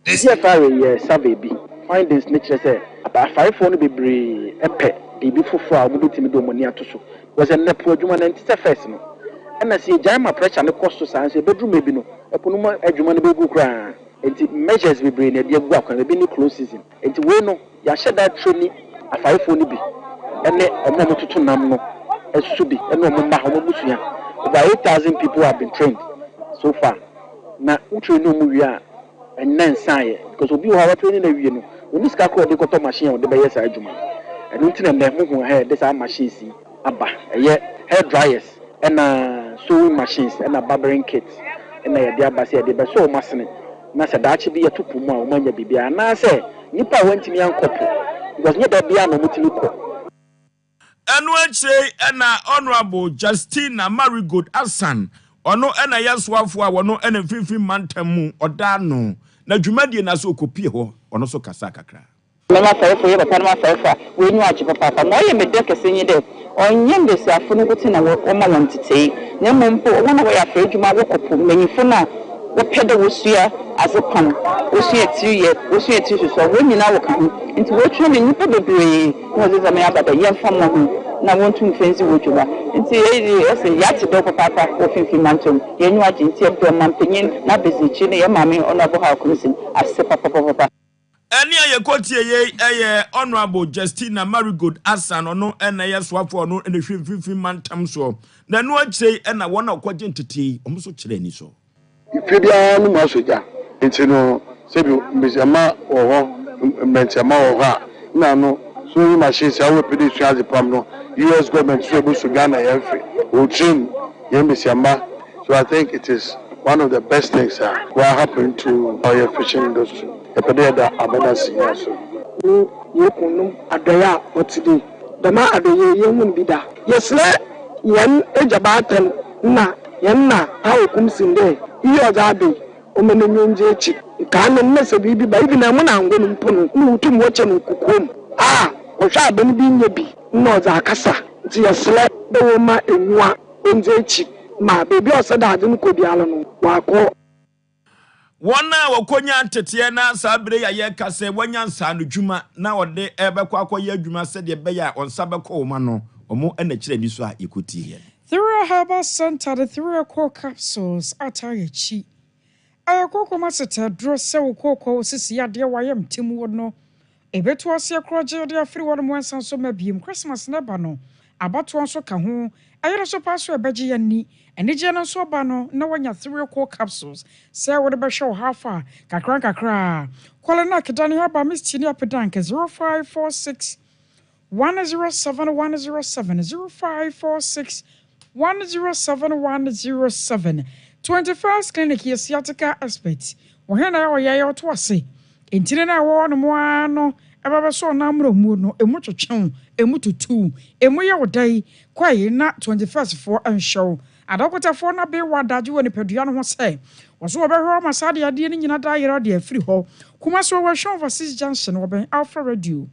this year baby findings nature say about 5 phone be bree epe bibi fufu a obi timi do moni atoso was a nepo adwuma na ntise first no na see jama pressure ne cost so say bedroom maybe no eponuma adwuma ne begu kra enti measures be bree na de agu akwan be ni close season enti we no ya share that training a 5 phone bi ene omo mototo nam no esusu bi ene omo ma omo busua over 8,000 people have been trained so far na utre no mu wi a enen science because obi ho wa training na wie no oni ska ko de koto machine o de be yes adwuma enu ntina na hu hair this are machines aba hair dryers and sewing machines and barbering kits and ya dia ba se de be so masene na se da achi bi yetopu mu a o manya bibia na se nipa wantimi ankopo because nye da bia no mutimi ko enu ache na honorable Justina Marigold Asan ono ena yaswafo a wono ena fifi mantamu odano na dwumadie na so okopie ho ono so kasa kakra mama sayfo ye papa ma sayfa we nyu achi papa mo ye me de kese nyi de onye mbesi afo no guti na wo ma won tete na mmompo wo na wo ya fa dwuma wo kopo manyifo na wo pede wo sua azepam wo sua tiye wo sua tiye so wo nyina wo kan nti wo twa ne nipa bebre wo ze zama abada ye mfa mo ho na wontu mfenzi wo dwuma nti ese yati do papa wo fifi mantom ye nyu achi nti e mampenyin na bezichi ne ye mame ona bo ha kumsin ase papa Eni aye kotie ye honorable Justina Marigold Asan ono ena yeswafo ono ene hwemfifi mantam so na no akyei ena wona okwaje ntete omo so kyerɛ ni so ifibia no masoja enti no sebi mbesiama oho mbentiama oho na no so machines awe pedi suazi pam no US government so able to Ghana yemfe o train mbesiama. So I think it is one of the best things that will happen to our fishing industry. Epededa abundance yes. You kunum adaya otidi. Dama adoye yemun bida. Yesle yen ejabaten na yen na hawo kumsinde. Iyo jabe omene nyonje echi. Kanu mmese bibi ba ibi na mu na ngonu mpunu. Nutum woche no kukom. Ohwa abeni bi nye bi. Nno za akasa. Nti yesle be wo ma enwa onje echi ma baby also that no ko biara no wako Wana wakonya tete na sabre ya ye kase wanya nsa no dwuma na ode ebekọ akoye dwuma se de be ya onsa bekọ ma no omo na kire ni so a yekoti he. Through Herbal Center, the 3 core capsules atayechi. Ayakoko masete draw se ukoko sisi ya de wayem timu wono. Ebetu ase kroje de afri wono mo ansanso mabiem Christmas neba no. Abato anso ka ho. Ayere so paso ebeje yani. Enije na so ba no na wanya 3 core capsules. Se wo de be show hafa kakra. Kwale na kedani haba mistini apedanke 0546 107 0546 107 21st clinic yesiatica expert ohena oya to ase entine na wo no mo ano ebaba so na amro mu no emu twetwen emu tutu emu ye wodai kwai na 21st for anshow adokota for na be wadaje woni pedua no ho se woso obehwe masade ade ni nyina da yero de afiri ho kuma so wo hwe overseas junction wo ben alpha radio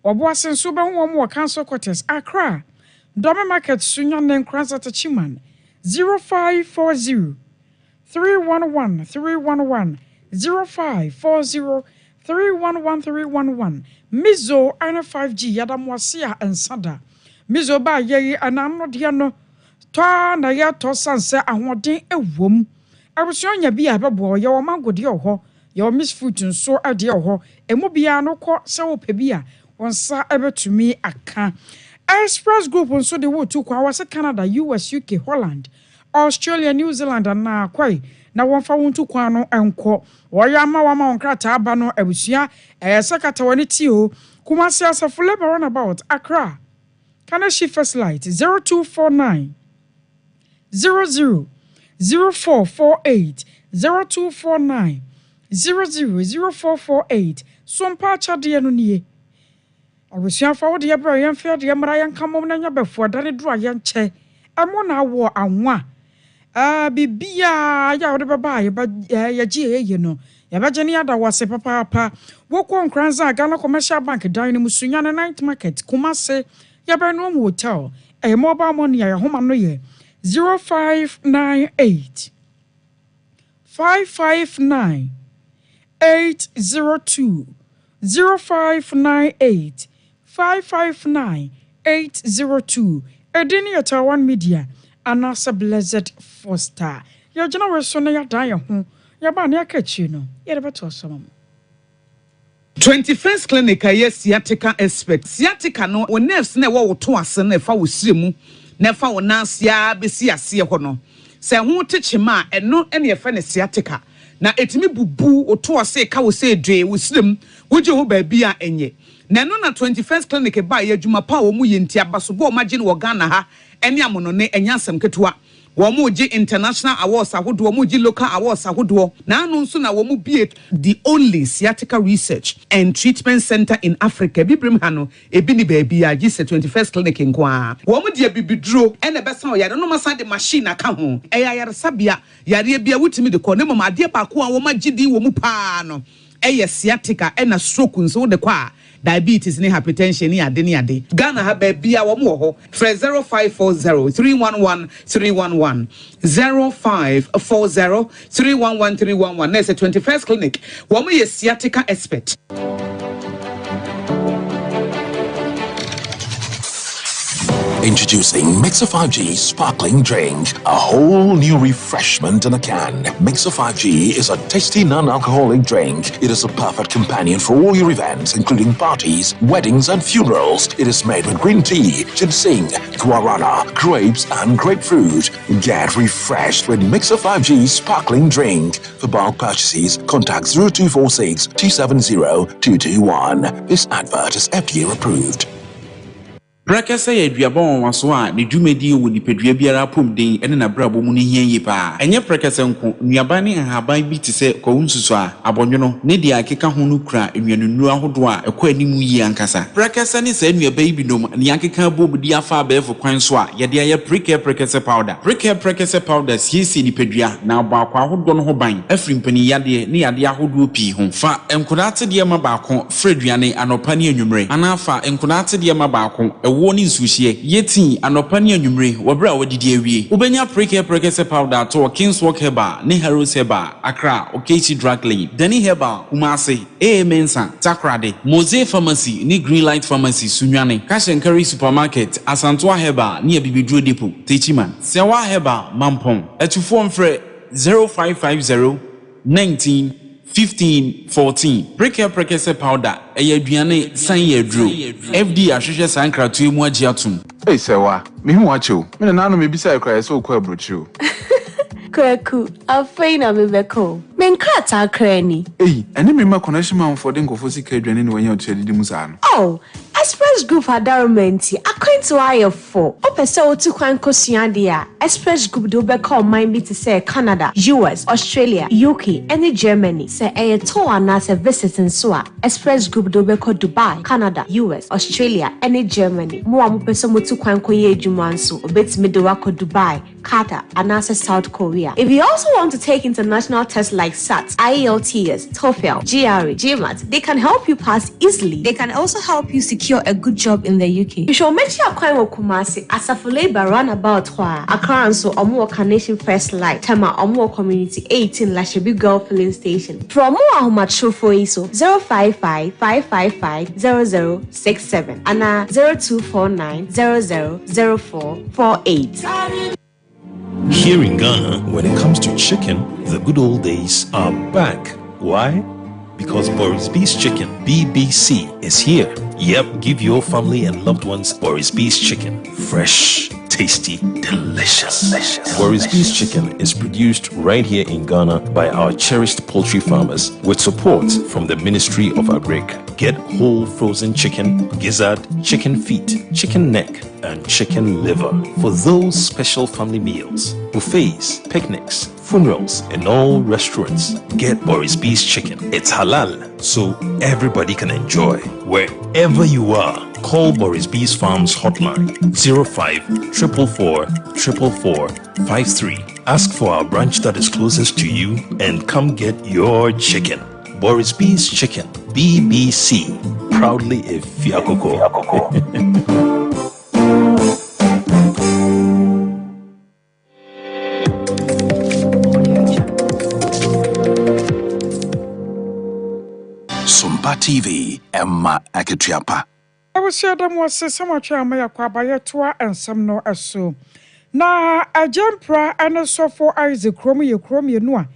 obo asenso be ho mo cancel quarters Accra Dome Market Sunya Nenkranza Tachiman 0540 311 311 0540 311 311 Mizo ana 5G Yadamwasia and Sada Mizo ba ye anano diano Toa na ya to sanse ahoden ewom Abusonya bi abebo ye wo mangodi ho ye Miss Foot nso ade ho emu bia no kọ se wo pebia wonsa ebetumi aka Express Group nso de wo to kwa wase Canada, US, UK, Holland, Australia, New Zealand na kwai na wonfa wontu kwa no enko woya ma wa ma onkrata aba no abusua sekata woni ti o kuma se asafo labor runabout Accra Kana she first light 0249 00 0448 0249 000448 Sompa chade no nie Awusia fa wo de bra yan fe de mra yan kamom na nya befo dare dro yan che emo na wo anwa bibia ya wo de baba ya ji eye no ya ba je ne ada wase papa wo ko nkranza Ghana Commercial Bank dan ni musunya na Night Market Kumase ya ba no hotel mobile money ya homa no ye 0598 559 802 0598 559-802 Edini Yatawan Media Anasa Blessed Foster Ya jana we so na ya dan ya ho ya ba na akachi no ya beto so 21st clinic aye sciatica expert sciatica no o nerves na wo to ase na fa wo siremu na fa wo nansia besi ase ho no se ho techima eno ene ye fa ne sciatica na etimi bubu o to ase ka wo se dwe wo sirem wo je ho ba bia enye na no na 21st clinic ba ye adwuma pa wo mu yenti abaso bo magine wo Ghana ha ene amono ne enyasem ketewa wo mu gi international awards ahodo wo mu gi local awards ahodo na anu nso na wo mu bie the only sciatica research and treatment center in Africa bibrim ha no ebi ni ba bia gi 21st clinic nkoa wo mu dia bibiduro ene besa o yare no masa de machine aka ho yare sabia yare bia wutimi de ko ne mama ade ba ko a wo magidi wo mu pa no sciatica ena stroke nso de kwa diabetes ni hypertension ni ade Ghana ha ba bia wo mo ho 0540 311 311 0540 311 311 na 21st clinic wo mo sciatica expert. Introducing Mixer 5G Sparkling Drink, a whole new refreshment in a can. Mixer 5G is a tasty non-alcoholic drink. It is a perfect companion for all your events, including parties, weddings, and funerals. It is made with green tea, ginseng, guarana, grapes, and grapefruit. Get refreshed with Mixer 5G Sparkling Drink. For bulk purchases, contact 0246 270 221. This advert is FDA approved. Brakasa ye duabon waso a ne dwumedi wo nipadua biara pomden ene na brabo mu ne hien yi pa enye brakasa nko nuaba ne ahaban bi te se kwunsusu a abonwono ne dia akeka ho no kura enwanunu ahodo a ekwa animu yi ankasa brakasa ne sa nuaba yi binom ne akeka bobudi afa abefo kwan so a ye dia ye brakasa powder siesi nipadua na abakwa ahodo no ho ban afri mpani yade ne yade ahodo pi ho fa enkodate de ma baako freduane anopa ne anwumre anafa enkodate de ma baako ɛwo ne nsuhye yɛtin anɔpa ne anwumre wɔbrɛ a wɔdidi awie wobɛnya prekese powder to Kingswalk Herbal ne Harrows Herbal Accra Okechi Drug Lane Dani Herbal Kumasi Mensa Takrade Mose Pharmacy ne Greenlight Pharmacy Sunyane Cash and Carry Supermarket Asantwa Herbal near Bibidro Depot Techiman Sewa Herbal Mampong Etufo mfrɛ 0550 19 15 14 prekese powder aduane san yedro FD ahwehwe san kratoe mu agi atom Hey sewa me hu acho me na no me bisa ekra so kwa brochu Kwaku afei na me beko me nkrata krani ene me ma connection man for den kofo sika aduane ne wanya otredidi mu sa no Oh Express Group Adarumenti akwanto ayefo opese otu kwan kosua dia Express Group do be call mine be to say Canada, US, Australia, UK, and Germany. Say a tour and as a visiting so Express Group do be call Dubai, Canada, US, Australia, and Germany. Mo am pese mo tu kwan koye adwuma nso obetimi de wako Dubai, Qatar, and as South Korea. If you also want to take international tests like SAT, IELTS, TOEFL, GRE, GMAT, they can help you pass easily. They can also help you secure a good job in the UK. You should make sure Kwan Kumasi Asafo Labor roundabout Accra and so Omo Carnation First Light Tema Omo Community 18 Lashabi Girl Filling Station. From more Ahumacho for ISO 055 555 0067 and 0249 000448. Here in Ghana, when it comes to chicken, the good old days are back. Why? Because Boris B's Chicken, BBC, is here. Yep, give your family and loved ones Boris B's Chicken. Fresh, tasty, delicious. Boris B's Chicken is produced right here in Ghana by our cherished poultry farmers with support from the Ministry of Agric. Get whole frozen chicken, gizzard, chicken feet, chicken neck, and chicken liver for those special family meals, buffets, picnics, funerals, and all restaurants. Get Boris B's Chicken. It's halal, so everybody can enjoy. Wherever you are, call Boris B's Farms hotline 05-444-444-53. Ask for our branch that is closest to you and come get your chicken. Boris B's Chicken, BBC, proudly a Fiakoko. Sompa TV, Emma Aketiapa. I was sure them was some of Chamaya Quabayatoa and some no as so. Na a jumper and a so for Isaac Chromia Noa.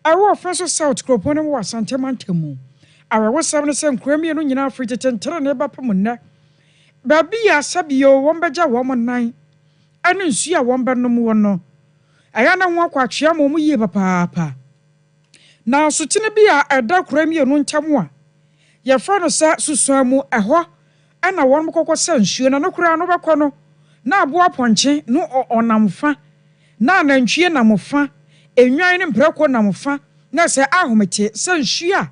I wore Francis South Cropon was Santa Mantemu. I was 77 Chromia no Yana free to 10 neighbor Pamuna. Baby, a sabio, one beja woman 9. I didn't see a one no more. I am not quite Chiamo ye papa. Now, Sutinabia a dark Chromia no Tamwa. Your friend sat Susamu a ho. And a one moko sense you no crown over corner. Na boa ponche no or namfa. Na nantwie namofa. Enwan ne brako namofa. Na se ahomete sense ya.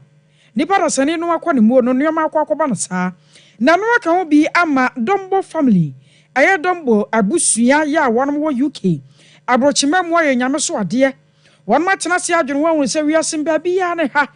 Nipa da sane no akwa ne mu no nneoma akwa na saa. Na no aka ho bi ama Dombo family. Aye Dombo abusua ya won wo UK. Abrochima mo ye nyame so ade. Won matena se adwene won se wiase mba bi ya ne ha.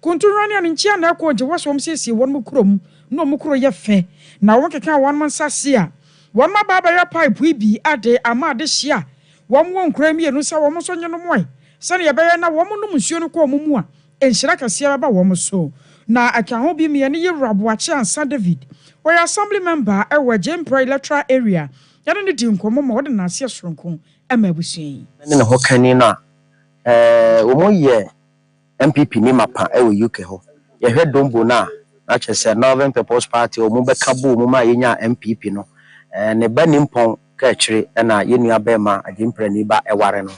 Kuntunrani an nchia na akwa je wasom siesie won mu krom. No mukuro ye fe na won keka won man sase a won ma baba ya pipe bi ade ama ade hia won won kura mi enu sa won so nye no moy sane ye be na won num nsuo no ko mu a enhira kase baba won so na aka ho bi me ne yewura boache ansa David we assembly member e wa Jempra electoral area yana ne di nkomo ma wode na ase soronko ama abusuan ne ne ho kani na wo mo ye MPP ni mapa e wo UK ho ye hwe Dombo na actually said Northern People's Party o mumbe kabu muma yenya MPP no ne ba nimpon ka chire na yenu abema Jempra ni ba eware no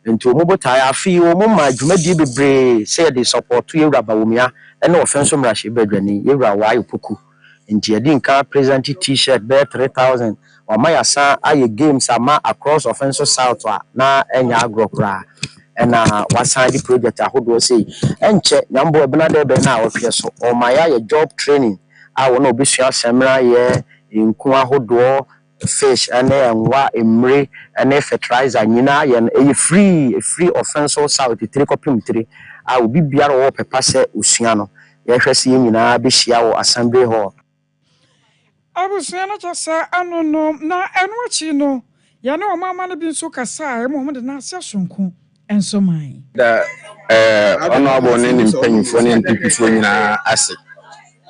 nti o mubotai afi o mumma dwumadi bebre say dey support yewura bawumia na offenso mrahye badwani yewura wa ayopoku nti yedi nka present t-shirt be 3000 o mayasa aye games ama across offenso south na enya agrokra na wasadi project ahodo say enche nyambo ebna de na awhwe so o maya ye job training a wona obesua semra ye nku ahodo fish ane enwa emre ane fertilizer nyina ye free offenso south 3 a obi biara wo pepa se usua no ye hwese ye nyina be hia wo assembly hall abusua na kyesa ano no na eno achi no ya na omama na bi nso kasa e mo de na asia sonko enso man da ono abo ne mpanyimfo ne mpipifo nyina ase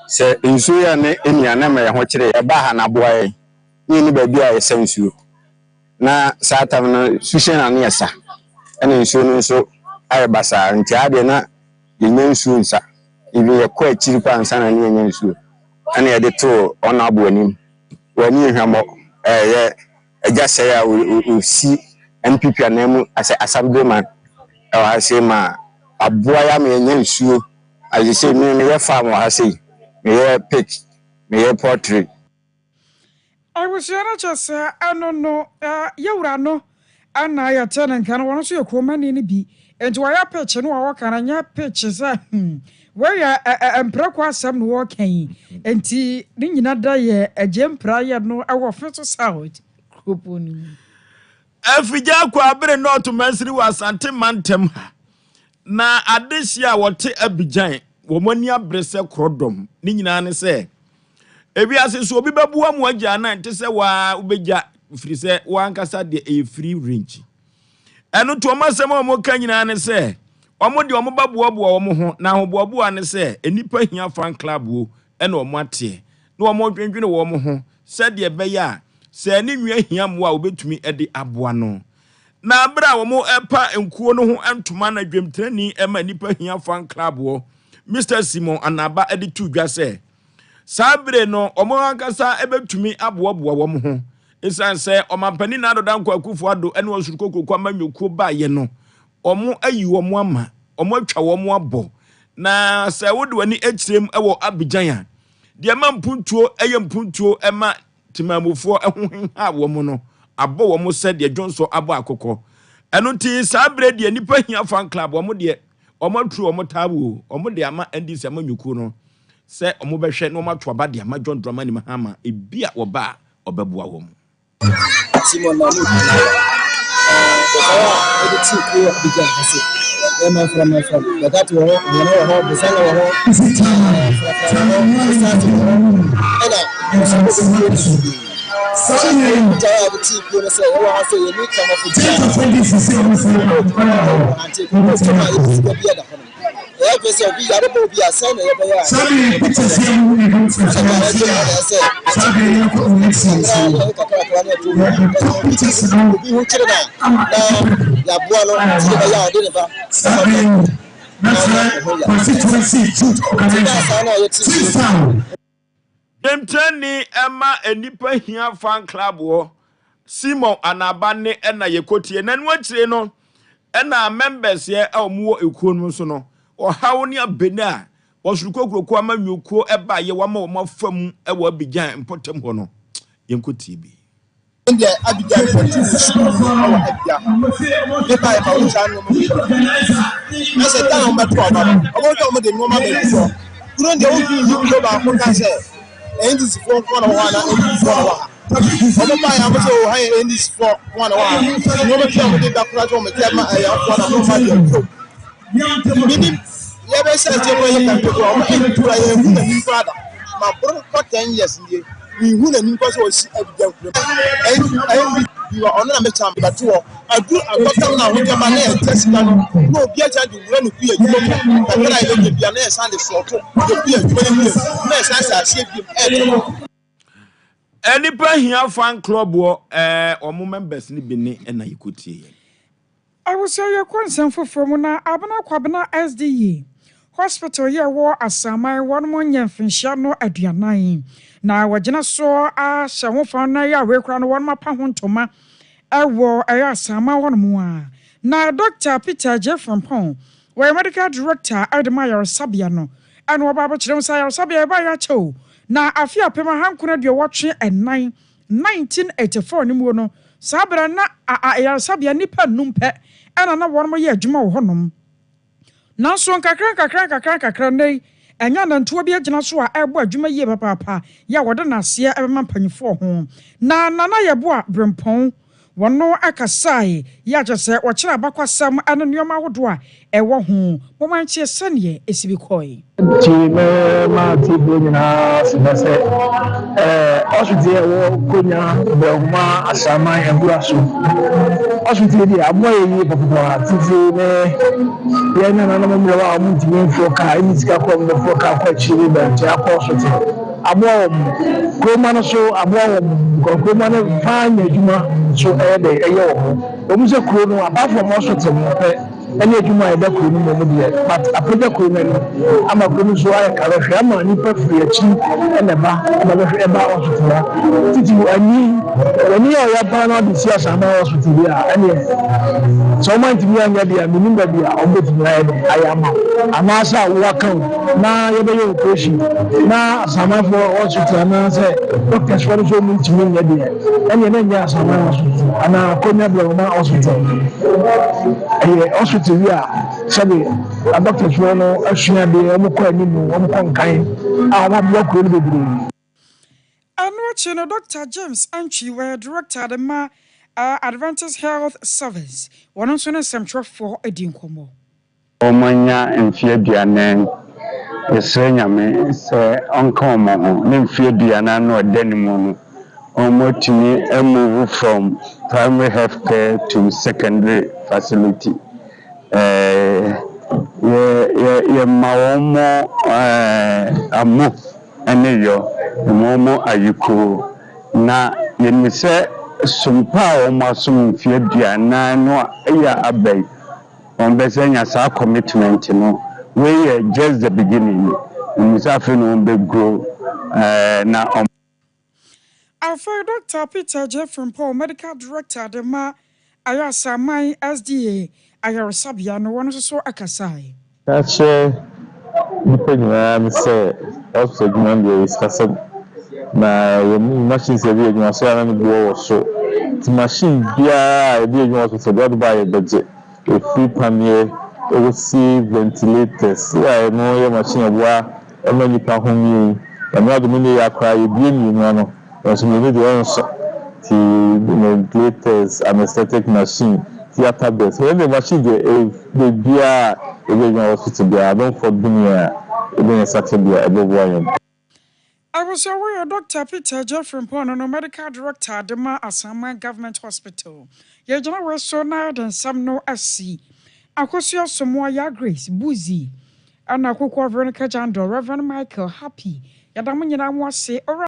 se nsuo ya ne emia na me ho kire e ba ha na boa ni baabi a yesa nsuo na satam no sushe na ne yesa ene nsuo no nso aye basa nti ade na yenye nsuo nsa ibi ye kwa akiri kwa nsa na ne yenye nsuo ene ye de to ono abo anim wani hwamo ye eja se ya o si MPP anemu ase assemblyman I say ma aboa ya me yenye nsuo as say me ye farm wa say me ye pitch me ye poultry I was yana kyesa ano no yewura no ana ya tena nkan wono so yakoma ne bi enti wa ya pitch no wa kana nya pitch sa where ya emprakwa asam no wo kan enti ni nyina da ye agempra ye no awo feso south koponi afija kwa abere not mansiri wa asante mantem na adehia wote abijan wo mani abrese krodom ni nyina ne se ebi ase so obi babua mu agya na nte se wa ubegya firi se wa ankasa de e free range eno to masem o ka nyina ne se omo de omo babuabua omo ho na hoboabua ne se enipa hia fan club wo ena omo ate na omo dwendwene wo omo ho se de beya se ni nwa hia mo a obetumi de aboa no na bra wo mo epa enkuo no ho entoma na dwemtrani ema nipa hia fan club wo Mr. Simon Anaba edi tu dwa se sabre no omo ankasa ebetumi aboaboa wo mo ho esan se omampani na adoda nkwa akufo ado ene osurukokoko amanyokuo ba ye no omo ayi wo mo ama omo atwa wo mo abo na se wode wani ekirem ewo Abidjan a de mampuntuo eye mpuntuo ema timamufo eho ha wo mo no abo wo mo se de Johnson abo akoko eno ti sabre de nipa hia fan club wo mo de omo tru omo tawo omo de ama ndc amanyokuo no se omo behwe no ma to aba de ama John Dramani Mahama ebia wo ba obebua wo mo Simon na mu the two clear Abidjan hase my friend that wo ho besana wo ho Demtani Emma enipa hia fan club wo Simon Anaba ne ena yekotie nanu akire no ena members ye omuwo ekuo no so no o hawo ne abena wo surukokoko amanwukuo eba ye wama wo mafam ewo Abidjan mpotem ho no yenkotie bi India Abidjan Abidjan ba wo chan no mo na se ta on beto aba o go de no ma be so kuro de wo ju ju ba ko ka se endis for one na for omo ba ya mo so ha endis for one no me tell me da kura to me tell ma ya for na no ma de mini ya be se je ko ye kan to o mo e tura ye hu na ni father ma bro for 10 years ndi we hu na ni ko so si Abidjan kuro you are on na me cham but to adu agotam na ho je ma na test na no bi a cha di wura no ku ye jumo ka na ile bi na e san de so to de ku ye jumo ni na e san sa sie bi enipa hia fan club wo omo members ni bi ne na yekotie ye I was say your consent from na abana kwabena SDE hospital ye wo asamai one mo nyamfinhia no aduanan na wagina so a hye fa na ya we kra no one mapa ho ntoma ewo eya asama one mo a na Dr. Peter Jefframpon we medical director Adema Yarsabia no eno oba ba kirem sa Yarsabia ba ya chew na afia pema hankuna de wotwe enan 1984 ni mu no sabra na Yarsabia nipa numpe ena na one mo ye adwuma wo honom na so kakra nei enya na ntuo bi agina so a ebo adwuma yie papa ya wode na ase ema mpanyifo ho na nana ye bo a brempon wono akasai ya jese wokyerɛ abakwasam ane nneɔma ahodoɔ a ɛwɔ ho momantie sɛneɛ ɛsibi kɔe ti me ma ti bo nyinaa sɛ sɛ ɔsute ɛwɔ konya bɛhoma asaman ɛbura so ɔsute deɛ aboa yɛyi pɔpɔpɔ titi ne yɛn nananom mmerɛ a ɔmo ntumi mfoɔ kaa ɛne sika kɔ mmefoɔ kaa kɔ akyiri bɛnte akɔ sote aboa wɔm kuroma no so aboa wɔm kuroma no paa nya adwuma so ɛyɛ dɛ ɛyɛ wɔ ho ɔmu sɛ kuro no apart from ɔsote no pɛ ɛne adwuma a ɛda kuro no mu deɛ but apagya kuro no ani ama kuro no so ayɛ karɛhwɛ ama nnipa firi akyi ɛna bɛhwɛ ɛba ɔsote hɔ titi ani a ɔyɛ paa na ɔde si asama ɔsote bi a ɛneɛ sɛ ɔma ntumi anyɛ deɛ menim baabi a ɔmbɛtumi ayɛ ama anaasɛ a wowaka wo na yɛbɛyɛ operation na asamafoɔ ɔsote anaasɛ doctors fɔ no so ɔmu ntumi nyɛ deɛ ɛneɛ na nyɛ asama ɔsote anaa akɔnya brɛwoma ɔsote ɛyɛ ɔsote wi a sɛbe doctors fɔ no asua deɛ ɔmo kɔ anim ɔmo kɔ nkan a ɔmo aboa kuro no bebree Anochi no Dr. James Antwi were director the ma Adventist Health Service. One on so some for a dinkomo. Omanya mfie duane yesre nyame se onkomo ho ne mfie duane no odanimu no omotumi move from primary health care to secondary facility ye mawomo amu eneyo momo ayiko na yenise Sompa omasum mfie duane no ya abai on besenya sa commitment no we just the beginning musafe no be grow na Our Dr. Peter Jeffrey Paul, medical director the ma ayasa mai SDA ayarasabia no one so akasai Kache nipa mi say also dwuma bi iskasem na yemi machine se bi dwuma so ana bi wo so ti machine bia e bi dwuma so do ba ye beje e free panier e see ventilators ya no ye machine boa e ma nipa ho mi e ma do mi ya kra ye bi mi no so mi dey on so ti ventilators anesthetic machine theater bed so the machine dey bia e be dwuma hospital bia don for dunia e be saturday e be boy. I was aware Dr. Peter Jeffrey Paul, no medical director the ma Asama Government Hospital. Ye jana we so na den sam no asi. Akosua somo ya Grace Buzi. Ana kokwa Veronica Jando, Reverend Michael Happy. Yadamu nyina mo ase